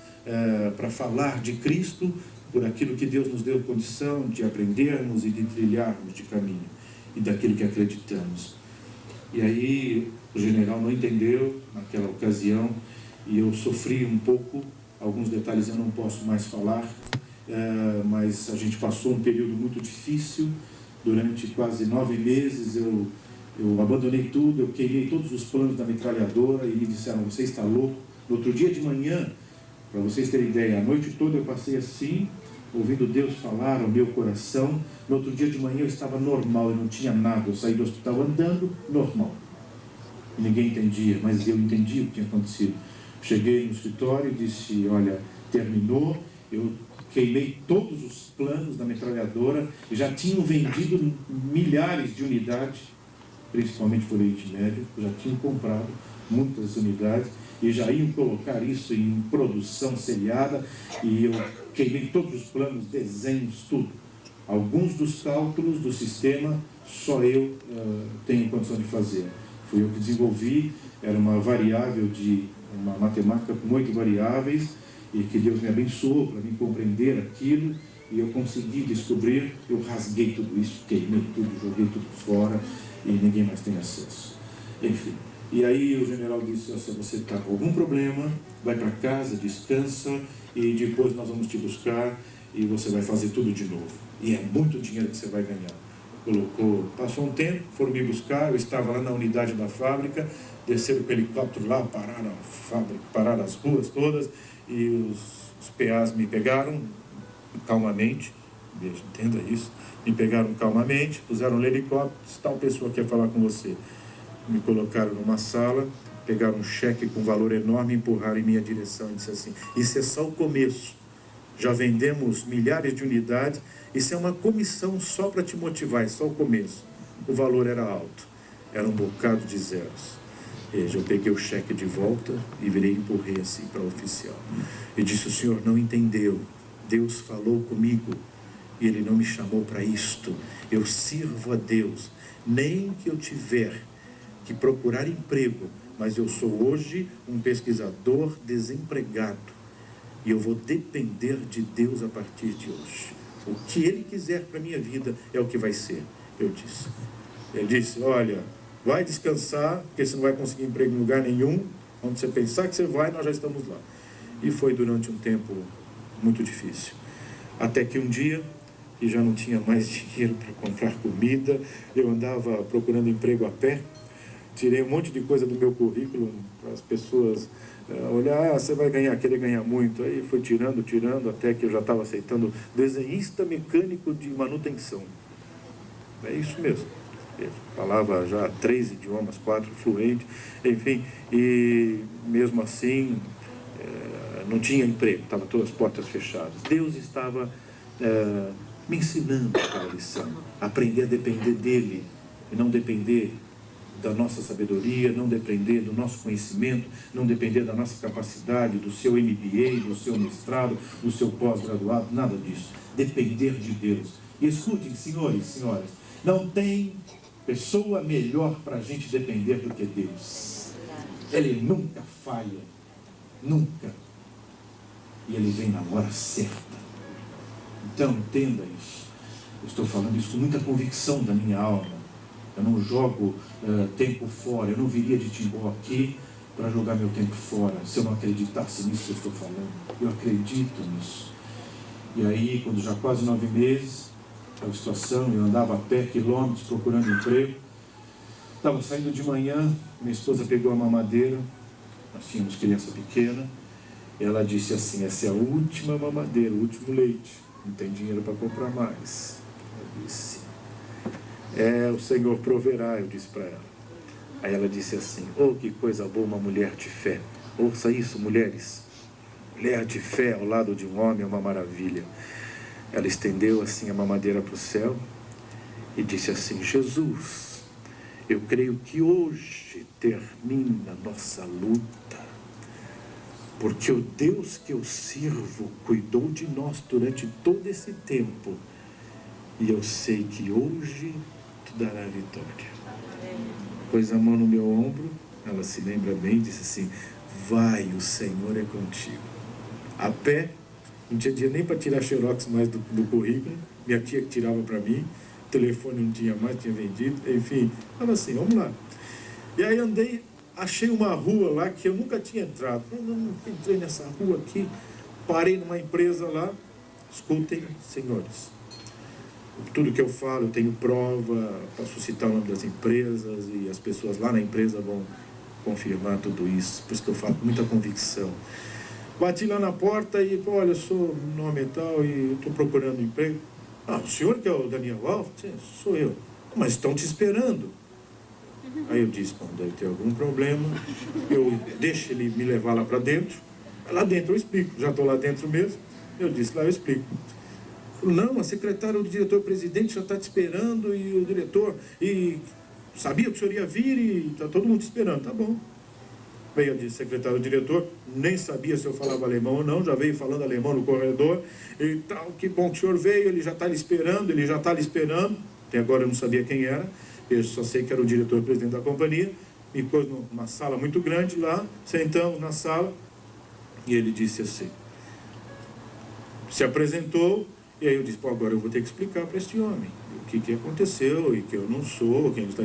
para falar de Cristo por aquilo que Deus nos deu condição de aprendermos e de trilharmos de caminho e daquilo que acreditamos. E aí o general não entendeu naquela ocasião e eu sofri um pouco, alguns detalhes eu não posso mais falar, mas a gente passou um período muito difícil. Durante quase 9 meses eu abandonei tudo, eu queimei todos os planos da metralhadora e me disseram: você está louco? No outro dia de manhã, para vocês terem ideia, a noite toda eu passei assim, ouvindo Deus falar ao meu coração. No outro dia de manhã eu estava normal, eu não tinha nada, eu saí do hospital andando normal. E ninguém entendia, mas eu entendi o que tinha acontecido. Cheguei no escritório e disse: olha, terminou, eu queimei todos os planos da metralhadora, já tinham vendido milhares de unidades, principalmente por Oriente Médio, já tinham comprado muitas unidades e já iam colocar isso em produção seriada, e eu queimei todos os planos, desenhos, tudo. Alguns dos cálculos do sistema só eu tenho condição de fazer. Fui eu que desenvolvi, era uma variável de uma matemática com 8 variáveis, e que Deus me abençoou para me compreender aquilo, e eu consegui descobrir. Eu rasguei tudo isso, queimei tudo, joguei tudo fora, e ninguém mais tem acesso. Enfim, e aí o general disse: se você está com algum problema, vai para casa, descansa, e depois nós vamos te buscar, e você vai fazer tudo de novo. E é muito dinheiro que você vai ganhar. Passou um tempo, foram me buscar, eu estava lá na unidade da fábrica, desceram com o helicóptero lá, pararam a fábrica, pararam as ruas todas, e os PAs me pegaram calmamente, entenda isso, me pegaram calmamente, puseram no helicóptero: tal pessoa quer falar com você. Me colocaram numa sala, pegaram um cheque com valor enorme, empurraram em minha direção e disse assim: isso é só o começo, já vendemos milhares de unidades, isso é uma comissão só para te motivar, é só o começo. O valor era alto, era um bocado de zeros. Eu peguei o cheque de volta e virei e empurrei assim para o oficial. E disse: o senhor não entendeu, Deus falou comigo e Ele não me chamou para isto. Eu sirvo a Deus, nem que eu tiver que procurar emprego, mas eu sou hoje um pesquisador desempregado e eu vou depender de Deus a partir de hoje. O que Ele quiser para a minha vida é o que vai ser, eu disse. Ele disse: olha, vai descansar, porque você não vai conseguir emprego em lugar nenhum. Quando você pensar que você vai, nós já estamos lá. E foi durante um tempo muito difícil. Até que um dia, que já não tinha mais dinheiro para comprar comida, eu andava procurando emprego a pé, tirei um monte de coisa do meu currículo para as pessoas olhar: você vai querer ganhar muito. Aí fui tirando, até que eu já estava aceitando desenhista mecânico de manutenção. É isso mesmo. Falava já 3 idiomas, 4 fluente, enfim, e mesmo assim não tinha emprego, estavam todas as portas fechadas. Deus estava me ensinando aquela lição, aprender a depender dEle e não depender da nossa sabedoria, não depender do nosso conhecimento, não depender da nossa capacidade, do seu MBA, do seu mestrado, do seu pós-graduado, nada disso. Depender de Deus. E escutem, senhores e senhoras, não tem pessoa melhor para a gente depender do que Deus. Ele nunca falha, nunca. E Ele vem na hora certa. Então entenda isso. Eu estou falando isso com muita convicção da minha alma. Eu não jogo tempo fora. Eu não viria de Timbó aqui para jogar meu tempo fora, se eu não acreditasse nisso que eu estou falando. Eu acredito nisso. E aí, quando já quase 9 meses, aquela situação. Eu andava a pé quilômetros procurando emprego. Estava saindo de manhã, minha esposa pegou a mamadeira, nós tínhamos criança pequena, e ela disse assim: essa é a última mamadeira, o último leite, não tem dinheiro para comprar mais. Eu disse: o Senhor proverá, eu disse para ela. Aí ela disse assim: oh, que coisa boa uma mulher de fé. Ouça isso, mulheres. Mulher de fé ao lado de um homem é uma maravilha. Ela estendeu assim a mamadeira para o céu e disse assim: Jesus, eu creio que hoje termina a nossa luta, porque o Deus que eu sirvo cuidou de nós durante todo esse tempo, e eu sei que hoje tu dará vitória. Pôs a mão no meu ombro, ela se lembra bem, disse assim: vai, o Senhor é contigo. A pé, não tinha dia nem para tirar xerox mais do currículo, minha tia que tirava para mim, o telefone não tinha mais, tinha vendido, enfim, falava assim: vamos lá. E aí andei, achei uma rua lá que eu nunca tinha entrado. Eu não entrei nessa rua aqui, parei numa empresa lá. Escutem, senhores, tudo que eu falo, eu tenho prova, posso citar o nome das empresas e as pessoas lá na empresa vão confirmar tudo isso, por isso que eu falo com muita convicção. Bati lá na porta e, olha, eu sou nome e tal e estou procurando emprego. Ah, o senhor que é o Daniel Wolff? Sim, sou eu. Mas estão te esperando. Aí eu disse: bom, deve ter algum problema, eu deixo ele me levar lá para dentro. Lá dentro eu explico, já estou lá dentro mesmo. Eu disse: lá eu explico. Não, a secretária do diretor-presidente já está te esperando, e o diretor, e sabia que o senhor ia vir e está todo mundo te esperando. Tá bom. Veio a secretária do diretor, nem sabia se eu falava alemão ou não, já veio falando alemão no corredor, e tal, que bom que o senhor veio, ele já está lhe esperando, até agora eu não sabia quem era, eu só sei que era o diretor-presidente da companhia, me pôs numa sala muito grande lá, sentamos na sala, e ele disse assim, se apresentou, e aí eu disse: pô, agora eu vou ter que explicar para este homem o que aconteceu, e que eu não sou quem ele está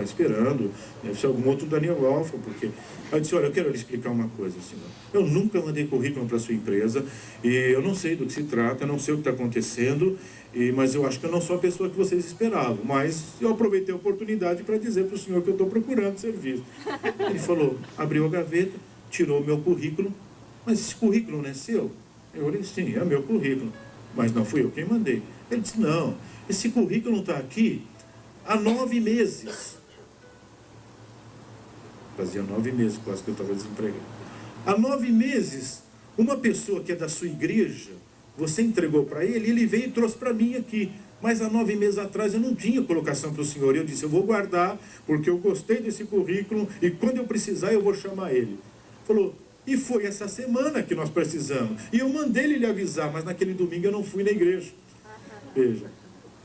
esperando, deve ser algum outro Daniel Wolff, porque... Aí eu disse: olha, eu quero lhe explicar uma coisa, senhor. Eu nunca mandei currículo para a sua empresa, e eu não sei do que se trata, eu não sei o que está acontecendo, mas eu acho que eu não sou a pessoa que vocês esperavam, mas eu aproveitei a oportunidade para dizer para o senhor que eu estou procurando serviço. Ele falou, abriu a gaveta, tirou o meu currículo: mas esse currículo não é seu? Eu falei: sim, é meu currículo, mas não fui eu quem mandei. Ele disse: não, esse currículo está aqui há 9 meses. Fazia 9 meses quase que eu estava desempregado. Há 9 meses, uma pessoa que é da sua igreja, você entregou para ele, ele veio e trouxe para mim aqui. Mas há 9 meses atrás eu não tinha colocação para o senhor. Eu disse: eu vou guardar, porque eu gostei desse currículo, e quando eu precisar eu vou chamar ele. Falou: e foi essa semana que nós precisamos. E eu mandei ele lhe avisar, mas naquele domingo eu não fui na igreja. Veja,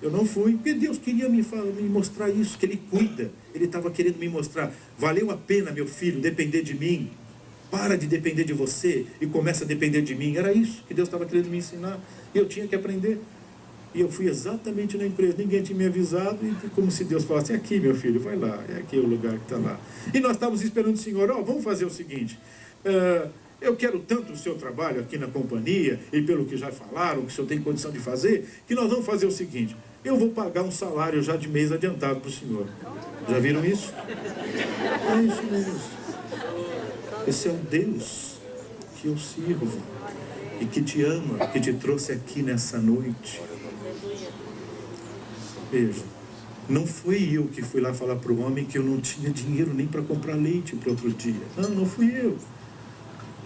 eu não fui, porque Deus queria me mostrar isso, que Ele cuida. Ele estava querendo me mostrar: valeu a pena, meu filho, depender de mim. Para de depender de você e começa a depender de mim. Era isso que Deus estava querendo me ensinar. E eu tinha que aprender. E eu fui exatamente na empresa, ninguém tinha me avisado, e como se Deus falasse: aqui, meu filho, vai lá, é aqui o lugar que está lá. E nós estávamos esperando o senhor: vamos fazer o seguinte, eu quero tanto o seu trabalho aqui na companhia, e pelo que já falaram, que o senhor tem condição de fazer, que nós vamos fazer o seguinte: eu vou pagar um salário já de mês adiantado para o senhor. Já viram isso? É isso mesmo. Esse é o Deus que eu sirvo, e que te ama, que te trouxe aqui nessa noite. Veja, não fui eu que fui lá falar para o homem que eu não tinha dinheiro nem para comprar leite para outro dia. Não, não fui eu.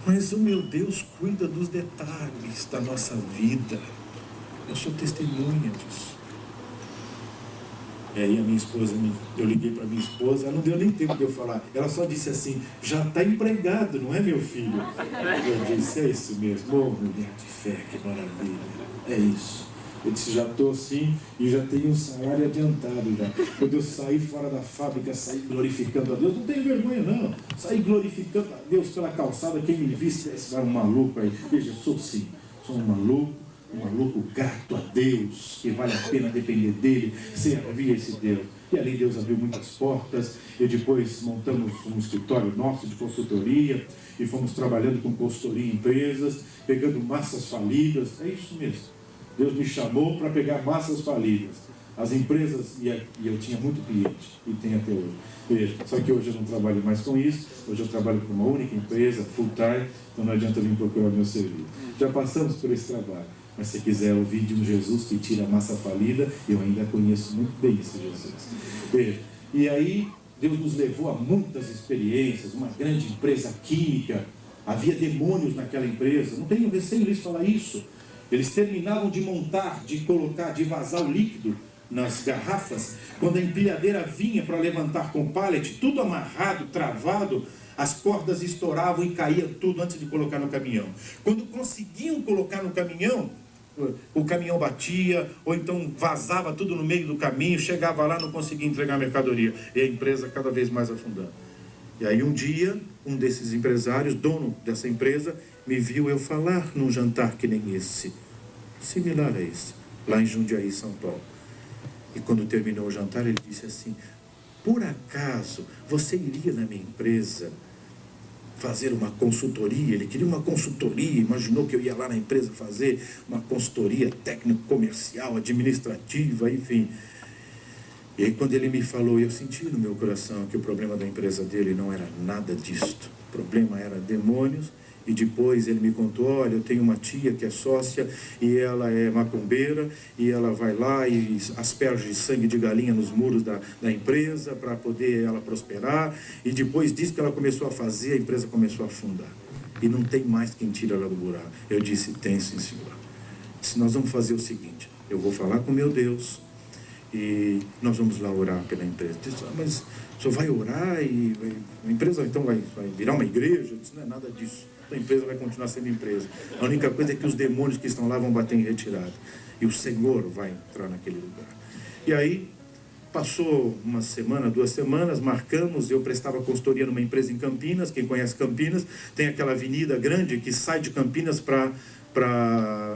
Mas o meu Deus cuida dos detalhes da nossa vida. Eu sou testemunha disso. E aí a minha esposa, eu liguei para minha esposa, ela não deu nem tempo de eu falar. Ela só disse assim: já está empregado, não é, meu filho? Eu disse: é isso mesmo. Oh, mulher de fé, que maravilha. É isso. Eu disse: já estou assim e já tenho um salário adiantado já. Quando eu sair fora da fábrica, sair glorificando a Deus, não tenho vergonha não. Sair glorificando a Deus pela calçada, quem me visse, esse um maluco aí. Veja, eu sou sim, sou um maluco grato a Deus, que vale a pena depender dele, servir esse Deus. E ali Deus abriu muitas portas, e depois montamos um escritório nosso de consultoria, e fomos trabalhando com consultoria em empresas, pegando massas falidas. É isso mesmo. Deus me chamou para pegar massas falidas. As empresas, e eu tinha muito cliente, e tenho até hoje. Veja, só que hoje eu não trabalho mais com isso, hoje eu trabalho com uma única empresa, full time, então não adianta vir procurar meu serviço. Já passamos por esse trabalho, mas se quiser ouvir de um Jesus que tira a massa falida, eu ainda conheço muito bem esse Jesus. Veja, e aí Deus nos levou a muitas experiências, uma grande empresa química, havia demônios naquela empresa, não tenho receio de falar isso. Eles terminavam de montar, de colocar, de vazar o líquido nas garrafas, quando a empilhadeira vinha para levantar com pallet, tudo amarrado, travado, as cordas estouravam e caía tudo antes de colocar no caminhão. Quando conseguiam colocar no caminhão, o caminhão batia, ou então vazava tudo no meio do caminho, chegava lá, não conseguia entregar a mercadoria, e a empresa cada vez mais afundando. E aí um dia, um desses empresários, dono dessa empresa, me viu eu falar num jantar que nem esse, similar a esse, lá em Jundiaí, São Paulo. E quando terminou o jantar, ele disse assim: por acaso você iria na minha empresa fazer uma consultoria? Ele queria uma consultoria, imaginou que eu ia lá na empresa fazer uma consultoria técnico-comercial, administrativa, enfim. E aí quando ele me falou, eu senti no meu coração que o problema da empresa dele não era nada disto. O problema era demônios. E depois ele me contou: olha, eu tenho uma tia que é sócia e ela é macumbeira e ela vai lá e asperge sangue de galinha nos muros da empresa para poder ela prosperar. E depois disso que ela começou a fazer, a empresa começou a afundar. E não tem mais quem tira ela do buraco. Eu disse: tem sim, senhor. Disse: nós vamos fazer o seguinte, eu vou falar com meu Deus e nós vamos lá orar pela empresa. Disse: mas o senhor vai orar e a empresa então vai virar uma igreja? Eu disse: não é nada disso. A empresa vai continuar sendo empresa. A única coisa é que os demônios que estão lá vão bater em retirada. E o Senhor vai entrar naquele lugar. E aí, passou uma semana, 2 semanas, marcamos, eu prestava consultoria numa empresa em Campinas. Quem conhece Campinas, tem aquela avenida grande que sai de Campinas para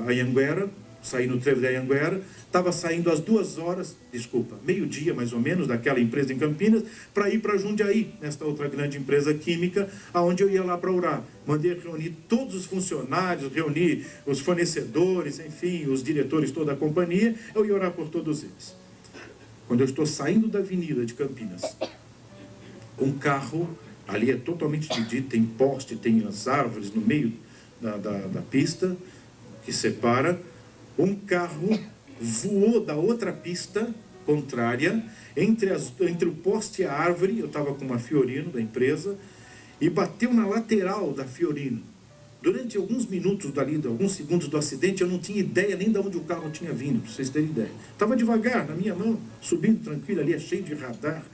Anhanguera, saí no trevo da Anhanguera. Estava saindo às 2h, meio-dia mais ou menos, daquela empresa em Campinas, para ir para Jundiaí, nesta outra grande empresa química, aonde eu ia lá para orar. Mandei reunir todos os funcionários, reunir os fornecedores, enfim, os diretores, toda a companhia, eu ia orar por todos eles. Quando eu estou saindo da avenida de Campinas, um carro, ali é totalmente dividido, tem poste, tem as árvores no meio da pista, que separa, um carro voou da outra pista contrária, entre o poste e a árvore. Eu estava com uma Fiorino da empresa, e bateu na lateral da Fiorino. Durante alguns minutos dali, alguns segundos do acidente, eu não tinha ideia nem de onde o carro tinha vindo, para vocês terem ideia. Estava devagar, na minha mão, subindo tranquilo, ali é cheio de radar,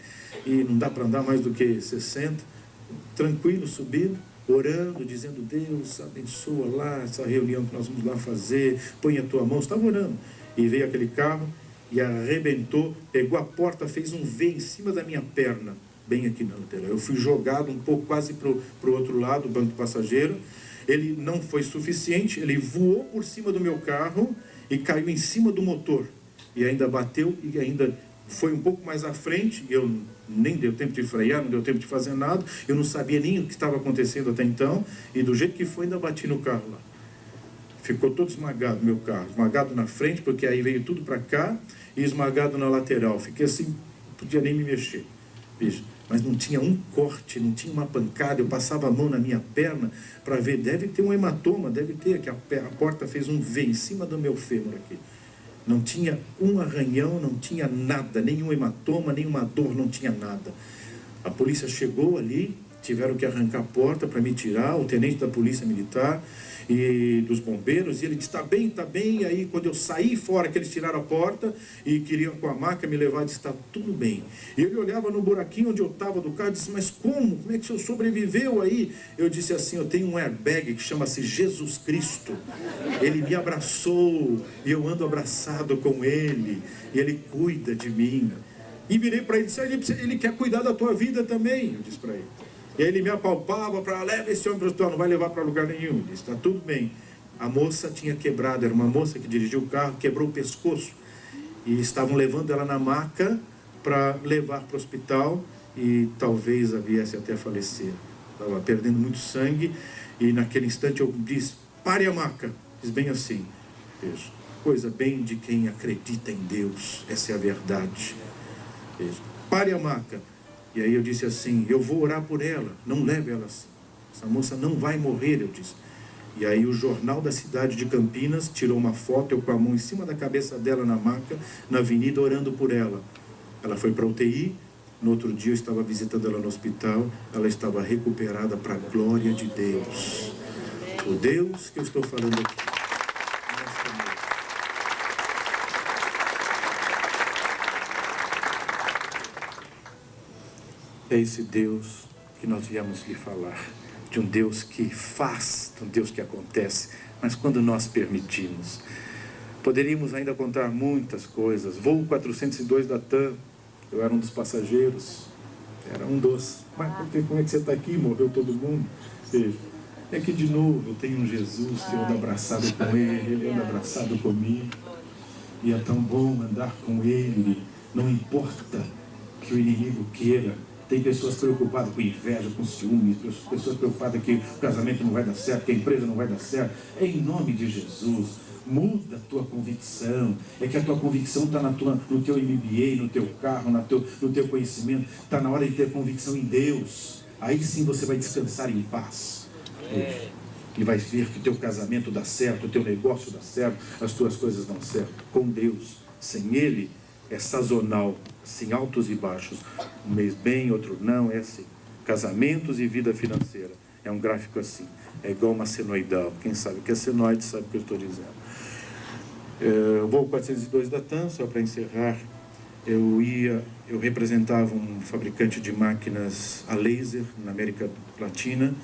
e não dá para andar mais do que 60, tranquilo, subindo, orando, dizendo: Deus, abençoa lá essa reunião que nós vamos lá fazer, põe a tua mão. Estava orando. E veio aquele carro e arrebentou, pegou a porta, fez um V em cima da minha perna, bem aqui na lateral. Eu fui jogado um pouco quase para o outro lado, o banco passageiro. Ele não foi suficiente, ele voou por cima do meu carro e caiu em cima do motor. E ainda bateu e ainda foi um pouco mais à frente. Eu nem deu tempo de frear, não deu tempo de fazer nada. Eu não sabia nem o que estava acontecendo até então. E do jeito que foi, ainda bati no carro lá. Ficou todo esmagado meu carro, esmagado na frente, porque aí veio tudo para cá, e esmagado na lateral. Fiquei assim, não podia nem me mexer, bicho. Mas não tinha um corte, não tinha uma pancada. Eu passava a mão na minha perna para ver, deve ter um hematoma, deve ter, que a porta fez um V em cima do meu fêmur aqui. Não tinha um arranhão, não tinha nada, nenhum hematoma, nenhuma dor, não tinha nada. A polícia chegou ali, tiveram que arrancar a porta para me tirar, o tenente da polícia militar e dos bombeiros, e ele disse: está bem, está bem. Aí quando eu saí fora, que eles tiraram a porta e queriam com a maca me levar, disse: está tudo bem. E ele olhava no buraquinho onde eu estava do carro e disse: mas como é que o senhor sobreviveu aí? Eu disse assim: eu tenho um airbag que chama-se Jesus Cristo, ele me abraçou e eu ando abraçado com ele, e ele cuida de mim. E virei para ele e disse: ele quer cuidar da tua vida também. Eu disse para ele. E ele me apalpava para: leva esse homem para o hospital, não vai levar para lugar nenhum. Ele disse: está tudo bem. A moça tinha quebrado, era uma moça que dirigiu o carro, quebrou o pescoço. E estavam levando ela na maca para levar para o hospital e talvez a viesse até a falecer. Estava perdendo muito sangue e naquele instante eu disse: pare a maca. Diz bem assim, veja. coisa bem de quem acredita em Deus. Essa é a verdade. Veja, pare a maca. E aí eu disse assim, eu vou orar por ela, não leve ela assim. Essa moça não vai morrer, eu disse. E aí o jornal da cidade de Campinas tirou uma foto, eu com a mão em cima da cabeça dela na maca, na avenida, orando por ela. Ela foi para a UTI, no outro dia eu estava visitando ela no hospital, ela estava recuperada para a glória de Deus. O Deus que eu estou falando aqui. É esse Deus que nós viemos lhe falar, de um Deus que faz, de um Deus que acontece, mas quando nós permitimos. Poderíamos ainda contar muitas coisas. Voo 402 da TAM, eu era um dos passageiros, era um dos. Mas como é que você está aqui? Morreu todo mundo? Veja, é que de novo eu tenho um Jesus que eu ando abraçado com ele anda abraçado comigo, e é tão bom andar com ele, não importa que o inimigo queira. Tem pessoas preocupadas com inveja, com ciúmes, pessoas preocupadas que o casamento não vai dar certo, que a empresa não vai dar certo. É em nome de Jesus, muda a tua convicção. É que a tua convicção está no teu MBA, no teu carro, no teu conhecimento. Está na hora de ter convicção em Deus. Aí sim você vai descansar em paz. E vai ver que o teu casamento dá certo, o teu negócio dá certo, as tuas coisas dão certo. Com Deus, sem Ele, é sazonal, assim, altos e baixos. Um mês bem, outro não, é assim. Casamentos e vida financeira. É um gráfico assim. É igual uma senoidal. Quem sabe que é senoide sabe o que eu estou dizendo. Voo 402 da TAM, só para encerrar. Eu representava um fabricante de máquinas a laser na América Latina.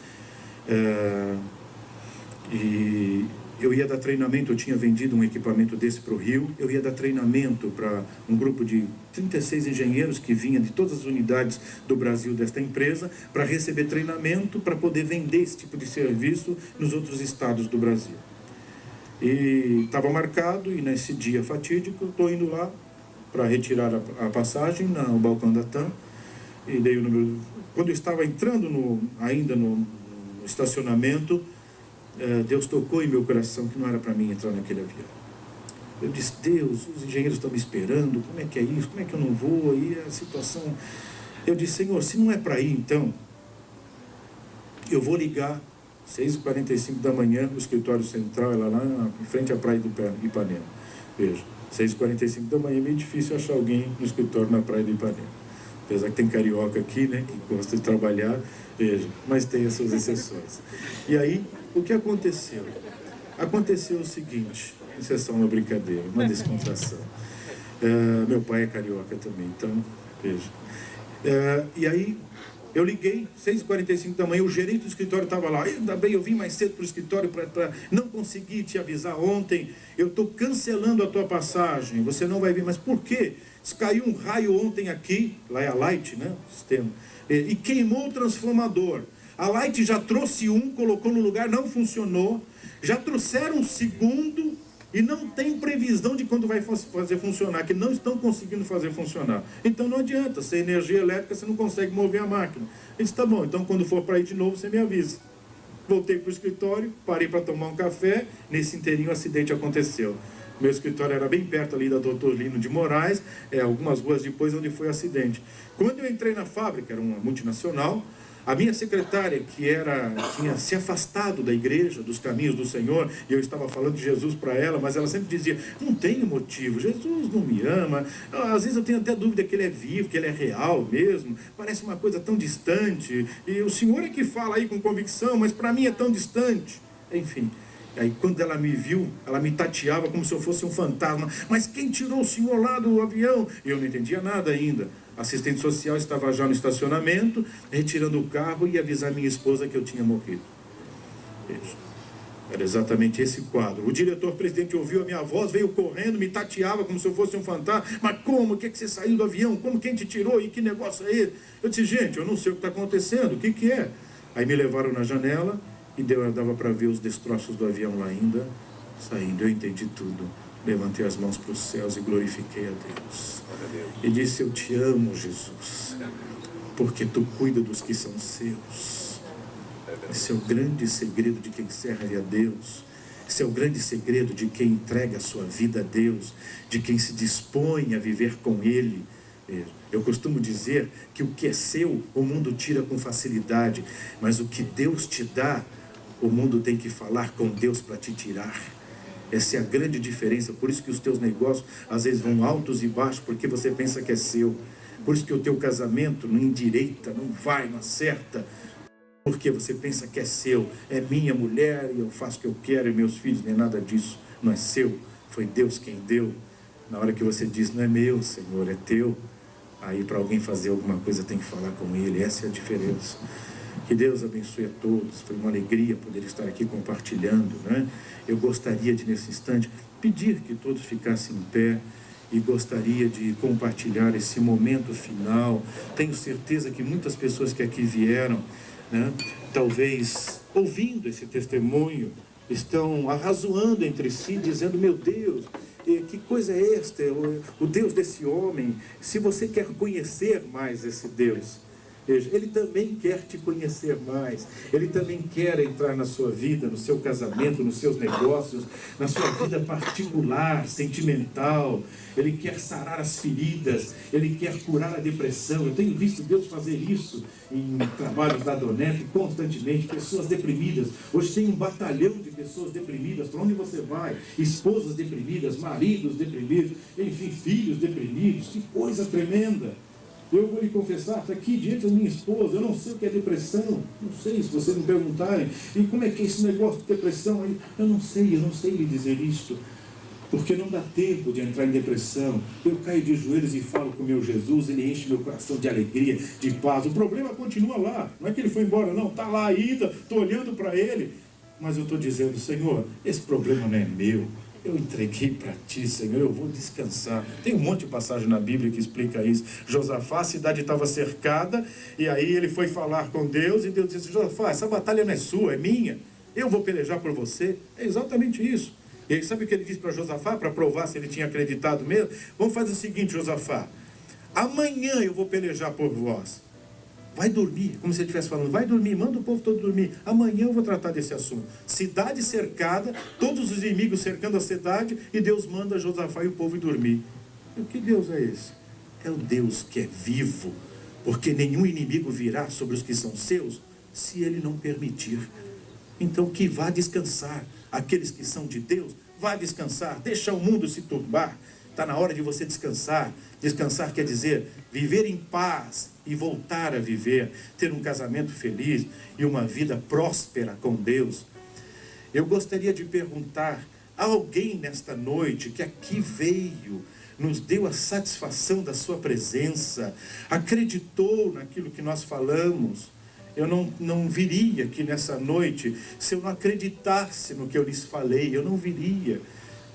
E eu ia dar treinamento, eu tinha vendido um equipamento desse para o Rio, eu ia dar treinamento para um grupo de 36 engenheiros que vinha de todas as unidades do Brasil desta empresa, para receber treinamento, para poder vender esse tipo de serviço nos outros estados do Brasil. E estava marcado, e nesse dia fatídico, eu estou indo lá para retirar a passagem no balcão da TAM, e dei o número. Quando eu estava entrando ainda no estacionamento, Deus tocou em meu coração que não era para mim entrar naquele avião. Eu disse, Deus, os engenheiros estão me esperando, como é que é isso? Como é que eu não vou? Aí a situação... Eu disse, Senhor, se não é para ir, então, eu vou ligar 6h45 da manhã no escritório central, ela lá em frente à praia do Ipanema. Veja, 6h45 da manhã é meio difícil achar alguém no escritório na praia do Ipanema. Apesar que tem carioca aqui, né, que gosta de trabalhar, veja, mas tem as suas exceções. E aí, o que aconteceu? Aconteceu o seguinte, isso é só uma brincadeira, uma descontração. Meu pai é carioca também, então, veja. E aí, eu liguei, 6h45 da manhã, o gerente do escritório estava lá. Ainda bem, eu vim mais cedo para o escritório para não conseguir te avisar ontem. Eu estou cancelando a tua passagem, você não vai vir. Mas por quê? Caiu um raio ontem aqui, lá é a Light, né, o sistema, e queimou o transformador. A Light já trouxe um, colocou no lugar, não funcionou. Já trouxeram um segundo e não tem previsão de quando vai fazer funcionar, que não estão conseguindo fazer funcionar. Então não adianta, sem energia elétrica você não consegue mover a máquina. Eu disse, tá bom, então quando for para ir de novo você me avisa. Voltei para o escritório, parei para tomar um café, nesse inteirinho o acidente aconteceu. Meu escritório era bem perto ali da Dr. Lino de Moraes, algumas ruas depois onde foi o acidente. Quando eu entrei na fábrica, era uma multinacional, a minha secretária, que tinha se afastado da igreja, dos caminhos do Senhor, e eu estava falando de Jesus para ela, mas ela sempre dizia, não tenho motivo, Jesus não me ama, às vezes eu tenho até dúvida que ele é vivo, que ele é real mesmo, parece uma coisa tão distante, e o Senhor é que fala aí com convicção, mas para mim é tão distante. Enfim, aí quando ela me viu, ela me tateava como se eu fosse um fantasma, mas quem tirou o senhor lá do avião? E eu não entendia nada ainda. A assistente social estava já no estacionamento, retirando o carro e ia avisar minha esposa que eu tinha morrido. Veja, era exatamente esse quadro. O diretor-presidente ouviu a minha voz, veio correndo, me tateava como se eu fosse um fantasma. Mas como? O que é que você saiu do avião? Como? Quem te tirou? E que negócio é esse? Eu disse, gente, eu não sei o que está acontecendo, o que é? Aí me levaram na janela e dava para ver os destroços do avião lá ainda, saindo. Eu entendi tudo. Levantei as mãos para os céus e glorifiquei a Deus. E disse, eu te amo, Jesus, porque tu cuida dos que são seus. Esse é o grande segredo de quem serve a Deus. Esse é o grande segredo de quem entrega a sua vida a Deus, de quem se dispõe a viver com Ele. Eu costumo dizer que o que é seu, o mundo tira com facilidade, mas o que Deus te dá, o mundo tem que falar com Deus para te tirar. Essa é a grande diferença. Por isso que os teus negócios às vezes vão altos e baixos, porque você pensa que é seu. Por isso que o teu casamento não endireita, não vai, não acerta, porque você pensa que é seu. É minha mulher e eu faço o que eu quero, e meus filhos, nem nada disso. Não é seu, foi Deus quem deu. Na hora que você diz, não é meu, Senhor, é teu, aí para alguém fazer alguma coisa tem que falar com Ele. Essa é a diferença. Que Deus abençoe a todos. Foi uma alegria poder estar aqui compartilhando, né? Eu gostaria de, nesse instante, pedir que todos ficassem em pé e gostaria de compartilhar esse momento final. Tenho certeza que muitas pessoas que aqui vieram, né, talvez ouvindo esse testemunho, estão arrazoando entre si, dizendo, meu Deus, que coisa é esta? O Deus desse homem. Se você quer conhecer mais esse Deus, Ele também quer te conhecer mais. Ele também quer entrar na sua vida, no seu casamento, nos seus negócios, na sua vida particular, sentimental. Ele quer sarar as feridas. Ele quer curar a depressão. Eu tenho visto Deus fazer isso em trabalhos da Donep constantemente. Pessoas deprimidas. Hoje tem um batalhão de pessoas deprimidas. Para onde você vai? Esposas deprimidas, maridos deprimidos, enfim, filhos deprimidos. Que coisa tremenda! Eu vou lhe confessar, está aqui diante da minha esposa, eu não sei o que é depressão, não sei, se vocês me perguntarem, e como é que é esse negócio de depressão? Eu não sei lhe dizer isto, porque não dá tempo de entrar em depressão. Eu caio de joelhos e falo com o meu Jesus, Ele enche meu coração de alegria, de paz. O problema continua lá, não é que Ele foi embora não, está lá ainda, estou olhando para Ele, mas eu estou dizendo, Senhor, esse problema não é meu. Eu entreguei para ti, Senhor, eu vou descansar. Tem um monte de passagem na Bíblia que explica isso. Josafá, a cidade estava cercada, e aí ele foi falar com Deus, e Deus disse, Josafá, essa batalha não é sua, é minha. Eu vou pelejar por você. É exatamente isso. E aí sabe o que ele disse para Josafá, para provar se ele tinha acreditado mesmo? Vamos fazer o seguinte, Josafá, amanhã eu vou pelejar por vós. Vai dormir, como se ele estivesse falando, vai dormir, manda o povo todo dormir. Amanhã eu vou tratar desse assunto. Cidade cercada, todos os inimigos cercando a cidade, e Deus manda Josafá e o povo ir dormir. E que Deus é esse? É o Deus que é vivo, porque nenhum inimigo virá sobre os que são seus, se Ele não permitir. Então que vá descansar. Aqueles que são de Deus, vá descansar, deixa o mundo se turbar. Está na hora de você descansar. Descansar quer dizer viver em paz e voltar a viver, ter um casamento feliz e uma vida próspera com Deus. Eu gostaria de perguntar a alguém nesta noite que aqui veio, nos deu a satisfação da sua presença, acreditou naquilo que nós falamos. Eu não viria aqui nessa noite se eu não acreditasse no que eu lhes falei, eu não viria.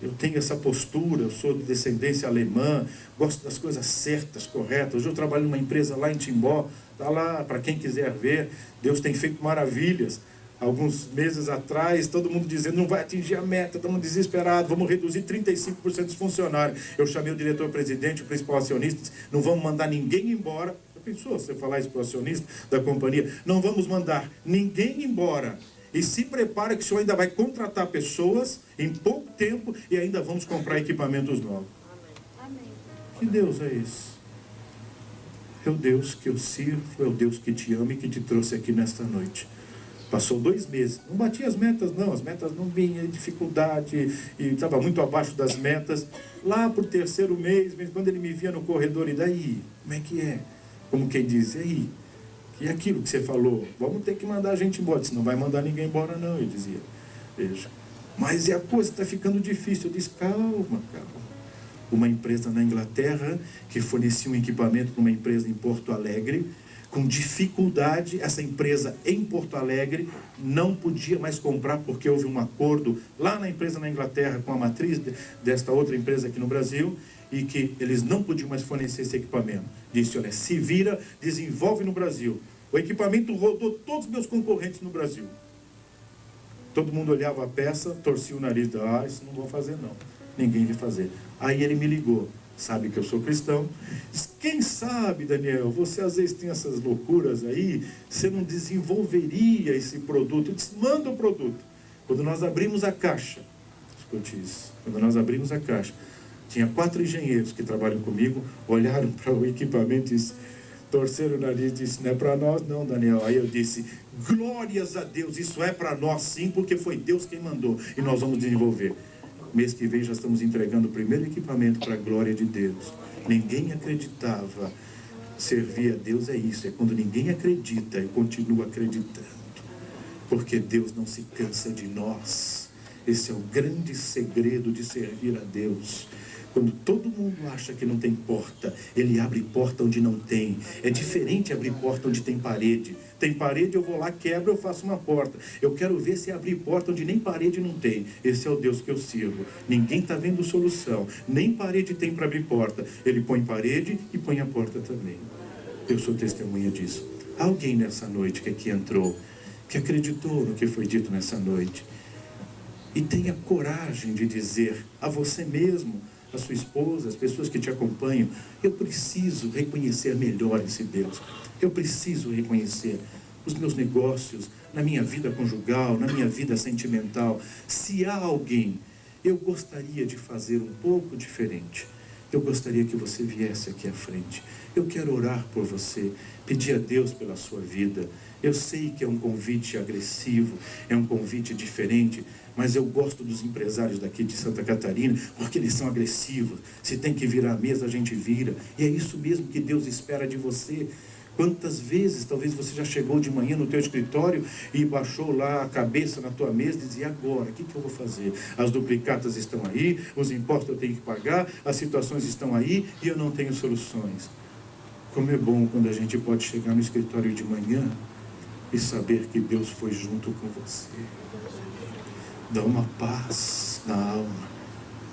Eu tenho essa postura, eu sou de descendência alemã, gosto das coisas certas, corretas. Hoje eu trabalho numa empresa lá em Timbó, está lá para quem quiser ver, Deus tem feito maravilhas. Alguns meses atrás, todo mundo dizendo, não vai atingir a meta, estamos desesperados, vamos reduzir 35% dos funcionários. Eu chamei o diretor-presidente, o principal acionista, disse, não vamos mandar ninguém embora. Já pensou você falar isso para o acionista da companhia? Não vamos mandar ninguém embora. E se prepara que o senhor ainda vai contratar pessoas em pouco tempo e ainda vamos comprar equipamentos novos. Amém. Que Deus é esse? É o Deus que eu sirvo, é o Deus que te ama e que te trouxe aqui nesta noite. Passou 2 meses, não bati as metas não, as metas não vinham, dificuldade, e estava muito abaixo das metas. Lá para o 3º mês, quando ele me via no corredor, e daí? Como é que é? Como quem diz, e aí? E aquilo que você falou, vamos ter que mandar a gente embora. Disse, não vai mandar ninguém embora não, eu dizia. Veja, mas a coisa está ficando difícil. Eu disse, calma. Uma empresa na Inglaterra que fornecia um equipamento para uma empresa em Porto Alegre, com dificuldade, essa empresa em Porto Alegre não podia mais comprar porque houve um acordo lá na empresa na Inglaterra com a matriz desta outra empresa aqui no Brasil, e que eles não podiam mais fornecer esse equipamento. Disse, olha, se vira, desenvolve no Brasil. O equipamento rodou todos os meus concorrentes no Brasil. Todo mundo olhava a peça, torcia o nariz, isso não vou fazer não. Ninguém vai fazer. Aí ele me ligou, sabe que eu sou cristão. Quem sabe, Daniel, você às vezes tem essas loucuras aí, você não desenvolveria esse produto. Eu disse, manda o produto. Quando nós abrimos a caixa, escute isso, quando nós abrimos a caixa, tinha 4 engenheiros que trabalham comigo, olharam para o equipamento e torceram o nariz e disse, não é para nós não, Daniel. Aí eu disse, glórias a Deus, isso é para nós sim, porque foi Deus quem mandou e nós vamos desenvolver. Mês que vem já estamos entregando o primeiro equipamento para a glória de Deus. Ninguém acreditava. Servir a Deus é isso, é quando ninguém acredita e continua acreditando. Porque Deus não se cansa de nós. Esse é o grande segredo de servir a Deus. Quando todo mundo acha que não tem porta, Ele abre porta onde não tem. É diferente abrir porta onde tem parede. Tem parede, eu vou lá, quebro, eu faço uma porta. Eu quero ver se abrir porta onde nem parede não tem. Esse é o Deus que eu sirvo. Ninguém está vendo solução. Nem parede tem para abrir porta. Ele põe parede e põe a porta também. Eu sou testemunha disso. Alguém nessa noite que aqui entrou, que acreditou no que foi dito nessa noite, e tenha coragem de dizer a você mesmo, a sua esposa, as pessoas que te acompanham, eu preciso reconhecer melhor esse Deus. Eu preciso reconhecer os meus negócios, na minha vida conjugal, na minha vida sentimental. Se há alguém, eu gostaria de fazer um pouco diferente. Eu gostaria que você viesse aqui à frente. Eu quero orar por você, pedir a Deus pela sua vida. Eu sei que é um convite agressivo, é um convite diferente, mas eu gosto dos empresários daqui de Santa Catarina, porque eles são agressivos. Se tem que virar a mesa, a gente vira. E é isso mesmo que Deus espera de você. Quantas vezes, talvez você já chegou de manhã no teu escritório e baixou lá a cabeça na tua mesa e dizia, agora, o que eu vou fazer? As duplicatas estão aí, os impostos eu tenho que pagar, as situações estão aí e eu não tenho soluções. Como é bom quando a gente pode chegar no escritório de manhã e saber que Deus foi junto com você. Dá uma paz na alma.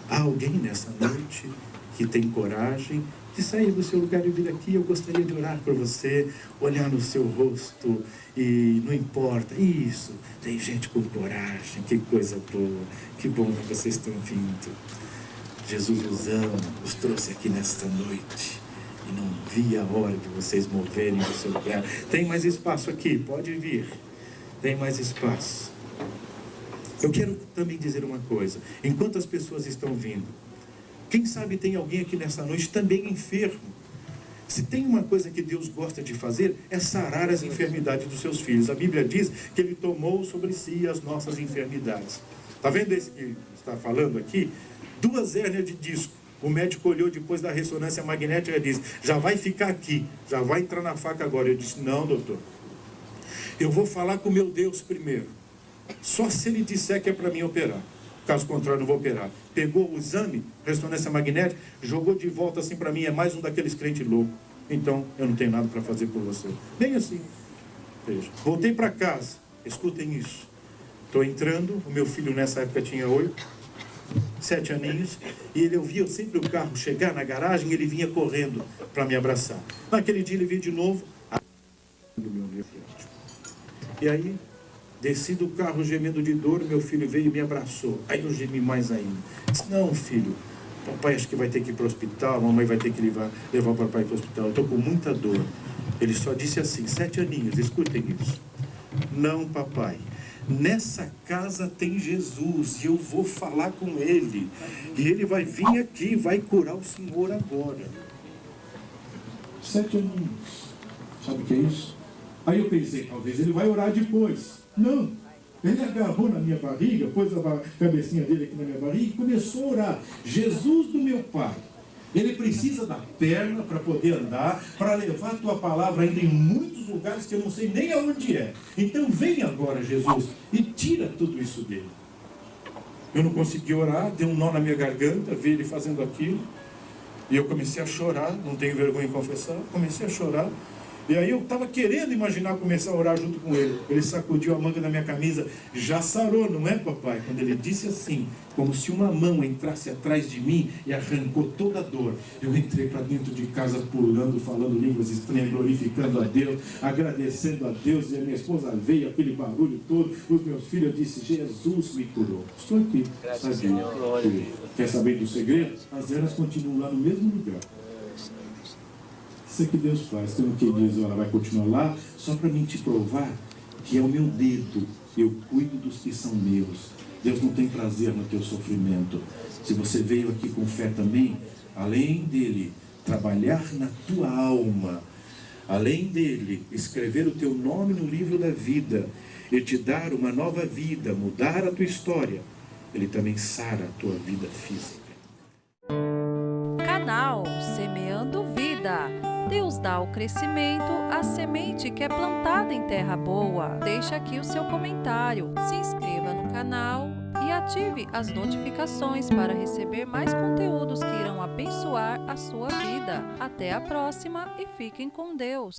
Há alguém nessa noite que tem coragem de sair do seu lugar e vir aqui? Eu gostaria de orar por você, olhar no seu rosto e não importa. Isso, tem gente com coragem, que coisa boa, que bom que vocês estão vindo. Jesus os ama, os trouxe aqui nesta noite e não vi a hora de vocês moverem do seu lugar. Tem mais espaço aqui, pode vir, tem mais espaço. Eu quero também dizer uma coisa, enquanto as pessoas estão vindo, quem sabe tem alguém aqui nessa noite também enfermo. Se tem uma coisa que Deus gosta de fazer, é sarar as enfermidades dos seus filhos. A Bíblia diz que Ele tomou sobre si as nossas enfermidades. Está vendo esse que está falando aqui? 2 hérnias de disco. O médico olhou depois da ressonância magnética e disse, já vai ficar aqui, já vai entrar na faca agora. Eu disse, não, doutor. Eu vou falar com o meu Deus primeiro. Só se Ele disser que é para mim operar. Caso contrário, não vou operar. Pegou o exame, ressonância magnética, jogou de volta assim para mim, é mais um daqueles crentes loucos. Então, eu não tenho nada para fazer por você. Bem assim. Veja. Voltei para casa. Escutem isso. Estou entrando, o meu filho nessa época tinha 7 aninhos, e ele ouvia sempre o carro chegar na garagem, ele vinha correndo para me abraçar. Naquele dia ele veio de novo, e aí desci do carro gemendo de dor, meu filho veio e me abraçou. Aí eu gemi mais ainda. Disse, não, filho, papai acho que vai ter que ir para o hospital, mamãe vai ter que levar o papai para o hospital, eu estou com muita dor. Ele só disse assim, 7 aninhos, escutem isso. Não, papai, nessa casa tem Jesus, e eu vou falar com Ele, e Ele vai vir aqui, vai curar o senhor agora. 7 aninhos, sabe o que é isso? Aí eu pensei, talvez ele vai orar depois. Não, ele agarrou na minha barriga, pôs a cabecinha dele aqui na minha barriga e começou a orar. Jesus do meu Pai, Ele precisa da perna para poder andar, para levar a tua palavra ainda em muitos lugares que eu não sei nem aonde é. Então vem agora, Jesus, e tira tudo isso dele. Eu não consegui orar, deu um nó na minha garganta, vi ele fazendo aquilo, e eu comecei a chorar, não tenho vergonha de confessar, comecei a chorar. E aí eu estava querendo imaginar começar a orar junto com ele. Ele sacudiu a manga da minha camisa. Já sarou, não é, papai? Quando ele disse assim, como se uma mão entrasse atrás de mim e arrancou toda a dor. Eu entrei para dentro de casa pulando, falando línguas estranhas, glorificando a Deus, agradecendo a Deus. E a minha esposa veio, aquele barulho todo. Os meus filhos, eu disse, Jesus me curou. Estou aqui, sabia? Quer saber do segredo? As eras continuam lá no mesmo lugar. Isso é que Deus faz. Tem um que diz, ela vai continuar lá, só para mim te provar que é o meu dedo eu cuido dos que são meus. Deus não tem prazer no teu sofrimento. Se você veio aqui com fé também, além dele trabalhar na tua alma, além dele escrever o teu nome no livro da vida e te dar uma nova vida, mudar a tua história, ele também sara a tua vida física. Canal Semeando Vida. Deus dá o crescimento à semente que é plantada em terra boa. Deixa aqui o seu comentário, se inscreva no canal e ative as notificações para receber mais conteúdos que irão abençoar a sua vida. Até a próxima e fiquem com Deus.